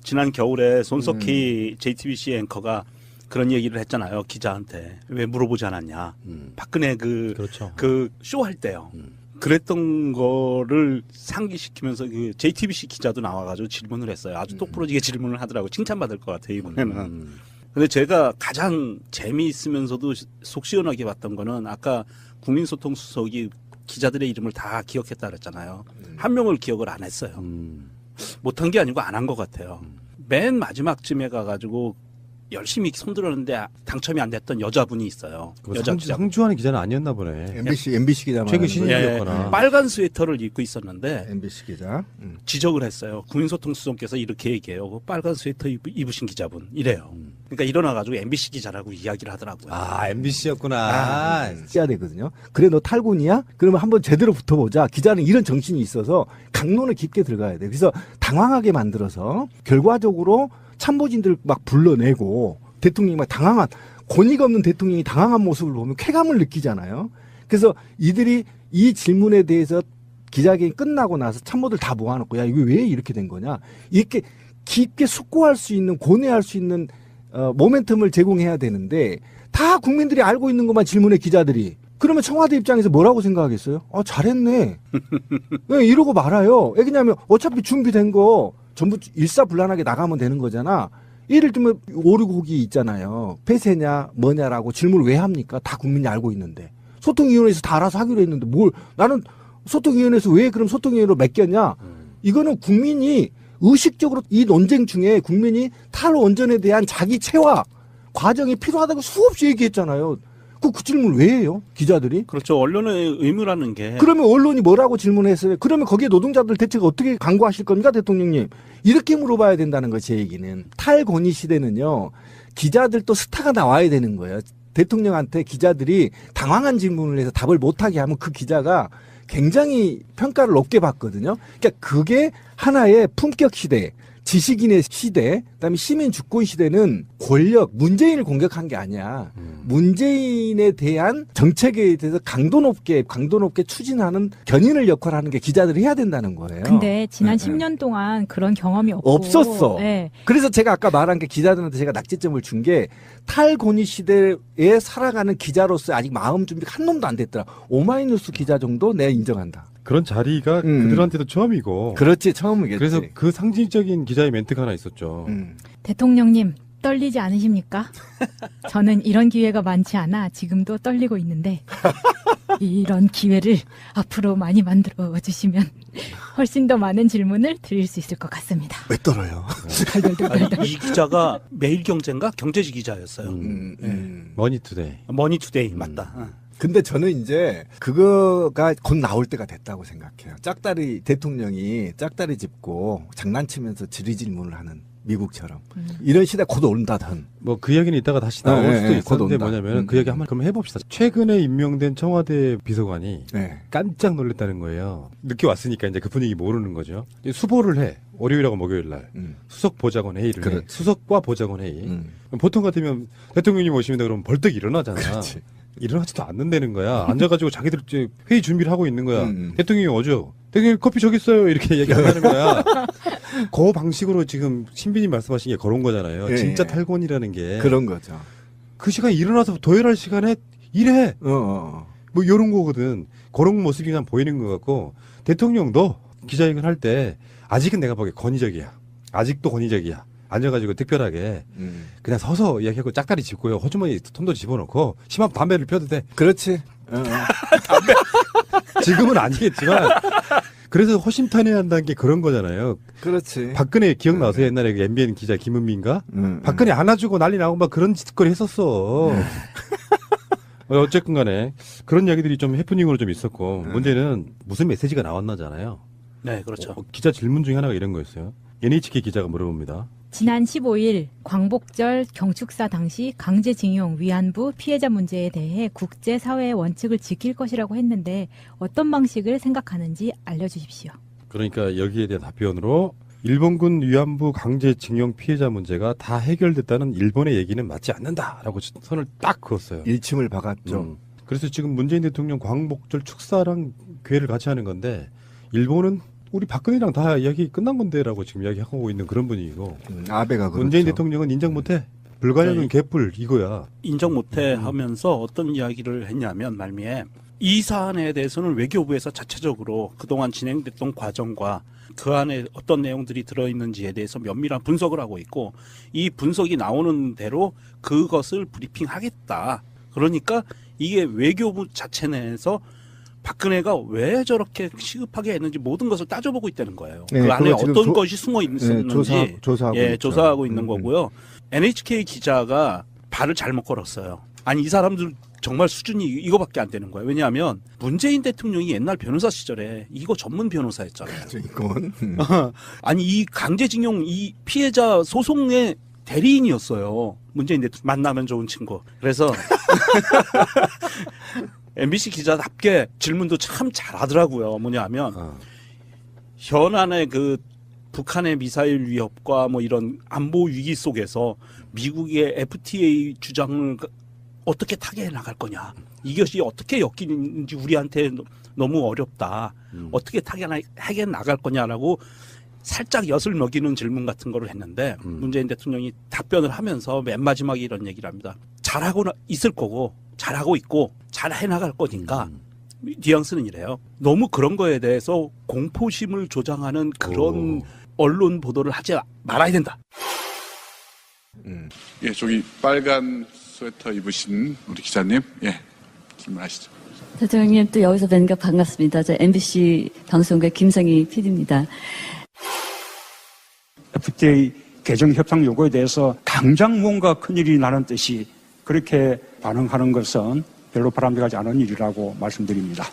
지난 겨울에 손석희 JTBC 앵커가 그런 얘기를 했잖아요. 기자한테 왜 물어보지 않았냐. 박근혜 그렇죠. 그 쇼 할 때요. 그랬던 거를 상기시키면서 그 JTBC 기자도 나와가지고 질문을 했어요. 아주 똑부러지게 질문을 하더라고. 칭찬받을 것 같아요, 이번에는. 근데 제가 가장 재미있으면서도 속 시원하게 봤던 거는 아까 국민소통수석이 기자들의 이름을 다 기억했다 그랬잖아요. 한 명을 기억을 안 했어요. 못한 게 아니고 안 한 것 같아요. 맨 마지막쯤에 가가지고 열심히 손들었는데 당첨이 안 됐던 여자분이 있어요. 여자 기자. 상주하는 기자는 아니었나 보네. MBC 기자만. 최근 신인이었거나. 빨간 스웨터를 입고 있었는데 MBC 기자. 지적을 했어요. 국민소통수석께서 이렇게 얘기해요. 그 빨간 스웨터 입으신 기자분 이래요. 그러니까 일어나가지고 MBC 기자라고 이야기를 하더라고요. 아 MBC였구나. 써야 되거든요. 그래 너 탈군이야? 그러면 한번 제대로 붙어보자. 기자는 이런 정신이 있어서 강론을 깊게 들어가야 돼. 그래서 당황하게 만들어서 결과적으로 참모진들 막 불러내고 대통령이 막 당황한 권위가 없는 대통령이 당황한 모습을 보면 쾌감을 느끼잖아요. 그래서 이들이 이 질문에 대해서 기자회견이 끝나고 나서 참모들 다 모아놓고 야 이거 왜 이렇게 된 거냐 이렇게 깊게 숙고할 수 있는 고뇌할 수 있는 모멘텀을 제공해야 되는데 다 국민들이 알고 있는 것만 질문해 기자들이. 그러면 청와대 입장에서 뭐라고 생각하겠어요? 잘했네. 왜 이러고 말아요. 왜냐하면 어차피 준비된 거 전부 일사불란하게 나가면 되는 거잖아. 예를 들면 오류곡이 있잖아요. 폐쇄냐 뭐냐라고 질문을 왜 합니까? 다 국민이 알고 있는데. 소통위원회에서 다 알아서 하기로 했는데 뭘 나는 소통위원회에서 왜 그럼 소통위원회로 맡겼냐? 이거는 국민이 의식적으로 이 논쟁 중에 국민이 탈원전에 대한 자기 체화 과정이 필요하다고 수없이 얘기했잖아요. 그 질문을 왜 해요? 기자들이? 그렇죠. 언론의 의무라는 게. 그러면 언론이 뭐라고 질문했어요? 그러면 거기에 노동자들 대책 어떻게 강구하실 겁니까, 대통령님? 이렇게 물어봐야 된다는 거지, 제 얘기는. 탈권위 시대는요, 기자들도 스타가 나와야 되는 거예요. 대통령한테 기자들이 당황한 질문을 해서 답을 못하게 하면 그 기자가 굉장히 평가를 높게 받거든요. 그러니까 그게 하나의 품격 시대, 지식인의 시대, 그다음에 시민 주권 시대는 권력, 문재인을 공격한 게 아니야. 문재인에 대한 정책에 대해서 강도 높게 추진하는 견인을 역할하는 게 기자들이 해야 된다는 거예요. 근데 지난 10년 동안 그런 경험이 없었어. 네. 그래서 제가 아까 말한 게 기자들한테 제가 낙제점을 준 게 탈권위 시대에 살아가는 기자로서 아직 마음 준비가 한 놈도 안 됐더라. 오마이뉴스 기자 정도 내가 인정한다. 그런 자리가 그들한테도 처음이고. 그렇지, 처음이겠지. 그래서 그 상징적인 기자의 멘트가 하나 있었죠. 대통령님 떨리지 않으십니까? 저는 이런 기회가 많지 않아 지금도 떨리고 있는데 이런 기회를 앞으로 많이 만들어 주시면 훨씬 더 많은 질문을 드릴 수 있을 것 같습니다. 왜 떨어요? 아니, 이 기자가 매일경제인가 경제지 기자였어요. 머니투데이. 머니투데이 맞다. 근데 저는 이제 그거가 곧 나올 때가 됐다고 생각해요. 짝다리 대통령이 짝다리 짚고 장난치면서 질의질문을 하는 미국처럼 이런 시대 곧 온다던. 뭐 그 얘기는 이따가 다시 나올 수도 있었는데 뭐냐면 그 얘기 한번 그럼 해봅시다. 최근에 임명된 청와대 비서관이 깜짝 놀랐다는 거예요. 늦게 왔으니까 이제 그 분위기 모르는 거죠. 수보를 해. 월요일하고 목요일 날 수석 보좌관 회의를 해. 수석과 보좌관 회의. 보통 같으면 대통령님 오시면 그러면 벌떡 일어나잖아. 그렇지. 일어나지도 않는다는 거야. 앉아가지고 자기들 이제 회의 준비를 하고 있는 거야. 대통령이 오죠. 대통령 커피 저기 있어요. 이렇게 얘기하는 거야. 그 방식으로 지금 신비님 말씀하신 게 그런 거잖아요. 예, 진짜 예. 탈권이라는 게. 그런 거죠. 그 시간에 일어나서 도열할 시간에 일해. 뭐 이런 거거든. 그런 모습이 그냥 보이는 것 같고 대통령도 기자회견 할 때 아직은 내가 보기에 권위적이야. 아직도 권위적이야. 앉아가지고 특별하게 그냥 서서 이야기하고 짝다리 짚고요. 호주머니 톰도 집어넣고 심하면 담배를 펴도 돼. 그렇지. 담배. 지금은 아니겠지만 그래서 허심탄회한다는 게 그런 거잖아요. 그렇지. 박근혜 기억나세요? 옛날에 그 MBN 기자 김은민가? 박근혜 안아주고 난리 나고 막 그런 짓거리 했었어. 어쨌든 간에 그런 이야기들이 좀 해프닝으로 좀 있었고 문제는 무슨 메시지가 나왔나잖아요. 네, 그렇죠. 기자 질문 중에 하나가 이런 거였어요. NHK 기자가 물어봅니다. 지난 15일 광복절 경축사 당시 강제징용 위안부 피해자 문제에 대해 국제사회의 원칙을 지킬 것이라고 했는데 어떤 방식을 생각하는지 알려주십시오. 그러니까 여기에 대한 답변으로 일본군 위안부 강제징용 피해자 문제가 다 해결됐다는 일본의 얘기는 맞지 않는다라고 선을 딱 그었어요. 일침을 박았죠. 그래서 지금 문재인 대통령 광복절 축사랑 괴를 같이 하는 건데 일본은 우리 박근혜랑 다 이야기 끝난 건데라고 지금 이야기하고 있는 그런 분위기고 아베가 그렇죠. 문재인 대통령은 인정 못해. 불가역은 개뿔 이거야. 인정 못해 하면서 어떤 이야기를 했냐면 말미에 이 사안에 대해서는 외교부에서 자체적으로 그동안 진행됐던 과정과 그 안에 어떤 내용들이 들어있는지에 대해서 면밀한 분석을 하고 있고 이 분석이 나오는 대로 그것을 브리핑하겠다. 그러니까 이게 외교부 자체 내에서 박근혜가 왜 저렇게 시급하게 했는지 모든 것을 따져보고 있다는 거예요. 네, 그 안에 그거 어떤 것이 숨어 있었는지 조사하고 있죠. 조사하고 있는 거고요. NHK 기자가 발을 잘못 걸었어요. 아니 이 사람들 정말 수준이 이거밖에 안 되는 거예요. 왜냐하면 문재인 대통령이 옛날 변호사 시절에 이거 전문 변호사였잖아요. 이건 아니 이 강제징용 이 피해자 소송의 대리인이었어요. 문재인 대통령 만나면 좋은 친구. 그래서 MBC 기자답게 질문도 참 잘하더라고요. 뭐냐면 현안의 그 북한의 미사일 위협과 뭐 이런 안보 위기 속에서 미국의 FTA 주장을 어떻게 타개해 나갈 거냐. 이것이 어떻게 엮이는지 우리한테 너무 어렵다. 어떻게 타개해 나갈 거냐라고 살짝 엿을 먹이는 질문 같은 거를 했는데 문재인 대통령이 답변을 하면서 맨 마지막에 이런 얘기를 합니다. 잘하고 있을 거고 잘하고 있고 잘 해나갈 거니까 뉘앙스는 이래요. 너무 그런 거에 대해서 공포심을 조장하는 그런 언론 보도를 하지 말아야 된다. 예, 저기 빨간 스웨터 입으신 우리 기자님, 예, 질문하시죠. 대통령님 또 여기서 뵈는 게 반갑습니다. 저 MBC 방송국의 김성희 PD입니다. FTA 개정 협상 요구에 대해서 당장 뭔가 큰일이 나는 듯이 그렇게 반응하는 것은 별로 바람직하지 않은 일이라고 말씀드립니다.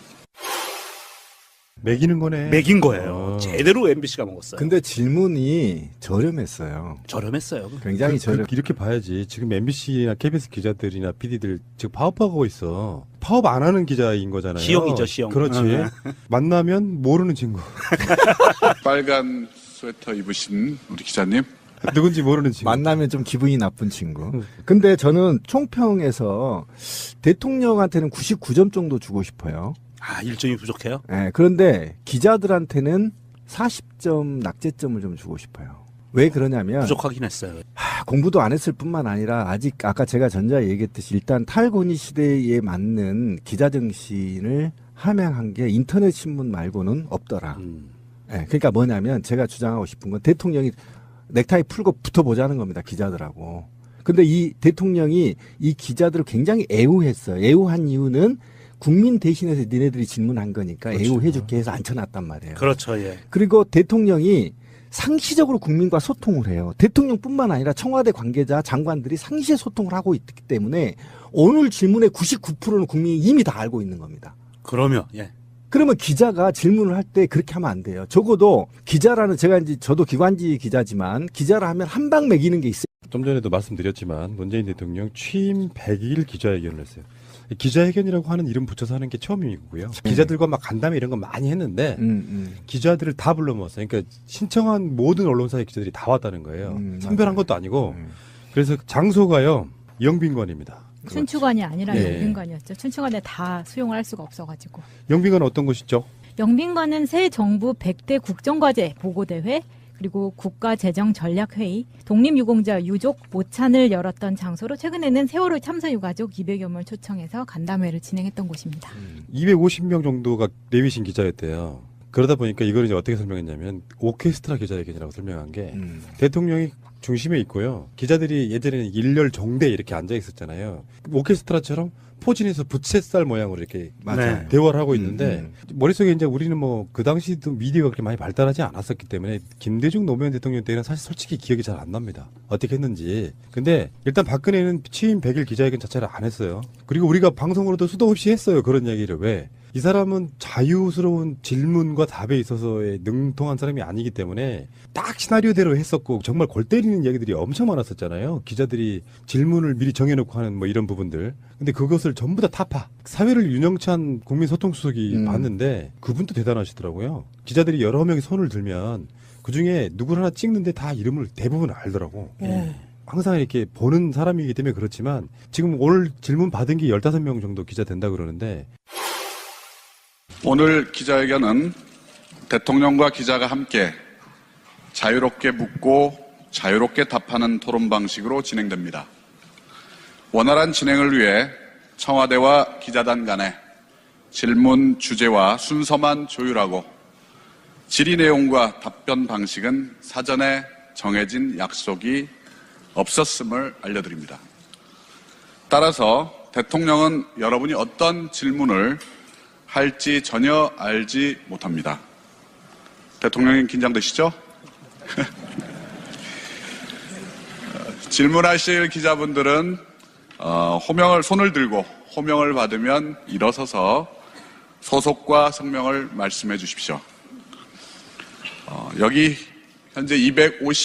매기는 거네. 매긴 거예요. 제대로 MBC가 먹었어요. 근데 질문이 저렴했어요. 저렴했어요. 굉장히 저렴. 이렇게 봐야지. 지금 MBC나 KBS 기자들이나 PD들 지금 파업하고 있어. 파업 안 하는 기자인 거잖아요. 시영이죠, 시영. 그렇지. 만나면 모르는 친구. 빨간 스웨터 입으신 우리 기자님. 누군지 모르는 친구. 만나면 좀 기분이 나쁜 친구. 근데 저는 총평에서 대통령한테는 99점 정도 주고 싶어요. 아, 1점이 부족해요? 네, 그런데 기자들한테는 40점 낙제점을 좀 주고 싶어요. 왜 그러냐면 부족하긴 했어요. 공부도 안 했을 뿐만 아니라 아직 아까 제가 전자에 얘기했듯이 일단 탈고니 시대에 맞는 기자 정신을 함양한 게 인터넷 신문 말고는 없더라. 네, 그러니까 뭐냐면 제가 주장하고 싶은 건 대통령이 넥타이 풀고 붙어보자는 겁니다. 기자들하고. 근데 이 대통령이 이 기자들을 굉장히 애우했어요. 애우한 이유는 국민 대신해서 니네들이 질문한 거니까 그렇죠. 애우해줄게 해서 앉혀놨단 말이에요. 그렇죠, 예. 그리고 대통령이 상시적으로 국민과 소통을 해요. 대통령뿐만 아니라 청와대 관계자, 장관들이 상시에 소통을 하고 있기 때문에 오늘 질문의 99%는 국민이 이미 다 알고 있는 겁니다. 그러면, 예. 그러면 기자가 질문을 할 때 그렇게 하면 안 돼요. 적어도 기자라는 제가 이제 저도 기관지 기자지만 기자라 하면 한 방 매기는 게 있어요. 좀 전에도 말씀드렸지만 문재인 대통령 취임 100일 기자회견을 했어요. 기자회견이라고 하는 이름 붙여서 하는 게 처음이고요. 기자들과 막 간담회 이런 거 많이 했는데 기자들을 다 불러 모았어요. 그러니까 신청한 모든 언론사의 기자들이 다 왔다는 거예요. 선별한 것도 아니고. 그래서 장소가요. 영빈관입니다. 춘추관이 아니라 예. 영빈관이었죠. 춘추관에 다 수용을 할 수가 없어가지고. 영빈관은 어떤 곳이죠? 영빈관은 새 정부 100대 국정과제 보고대회 그리고 국가재정전략회의, 독립유공자 유족 모찬을 열었던 장소로 최근에는 세월호 참사 유가족 200여 명을 초청해서 간담회를 진행했던 곳입니다. 250명 정도가 내위신 기자였대요. 그러다 보니까 이걸 이제 어떻게 설명했냐면 오케스트라 기자회견이라고 설명한 게 대통령이 중심에 있고요. 기자들이 예전에는 일렬 정대 이렇게 앉아 있었잖아요. 오케스트라처럼 포진해서 부채살 모양으로 이렇게 맞아요. 대화를 하고 있는데 머릿속에 이제 우리는 뭐 그 당시도 미디어가 그렇게 많이 발달하지 않았었기 때문에 김대중 노무현 대통령 때는 사실 솔직히 기억이 잘 안 납니다. 어떻게 했는지. 근데 일단 박근혜는 취임 100일 기자회견 자체를 안 했어요. 그리고 우리가 방송으로도 수도 없이 했어요. 그런 얘기를. 왜? 이 사람은 자유스러운 질문과 답에 있어서의 능통한 사람이 아니기 때문에 딱 시나리오대로 했었고 정말 골 때리는 얘기들이 엄청 많았었잖아요. 기자들이 질문을 미리 정해놓고 하는 뭐 이런 부분들. 근데 그것을 전부 다 타파. 사회를 윤영찬 국민소통수석이 봤는데 그분도 대단하시더라고요. 기자들이 여러 명이 손을 들면 그중에 누구를 하나 찍는데 다 이름을 대부분 알더라고. 항상 이렇게 보는 사람이기 때문에 그렇지만 지금 오늘 질문 받은 게 15명 정도 기자 된다 그러는데 오늘 기자회견은 대통령과 기자가 함께 자유롭게 묻고 자유롭게 답하는 토론 방식으로 진행됩니다. 원활한 진행을 위해 청와대와 기자단 간에 질문 주제와 순서만 조율하고 질의 내용과 답변 방식은 사전에 정해진 약속이 없었음을 알려드립니다. 따라서 대통령은 여러분이 어떤 질문을 할지 전혀 알지 못합니다. 대통령님 긴장되시죠? 질문하실 기자분들은 손을 들고 호명을 받으면 일어서서 소속과 성명을 말씀해 주십시오. 여기 현재 250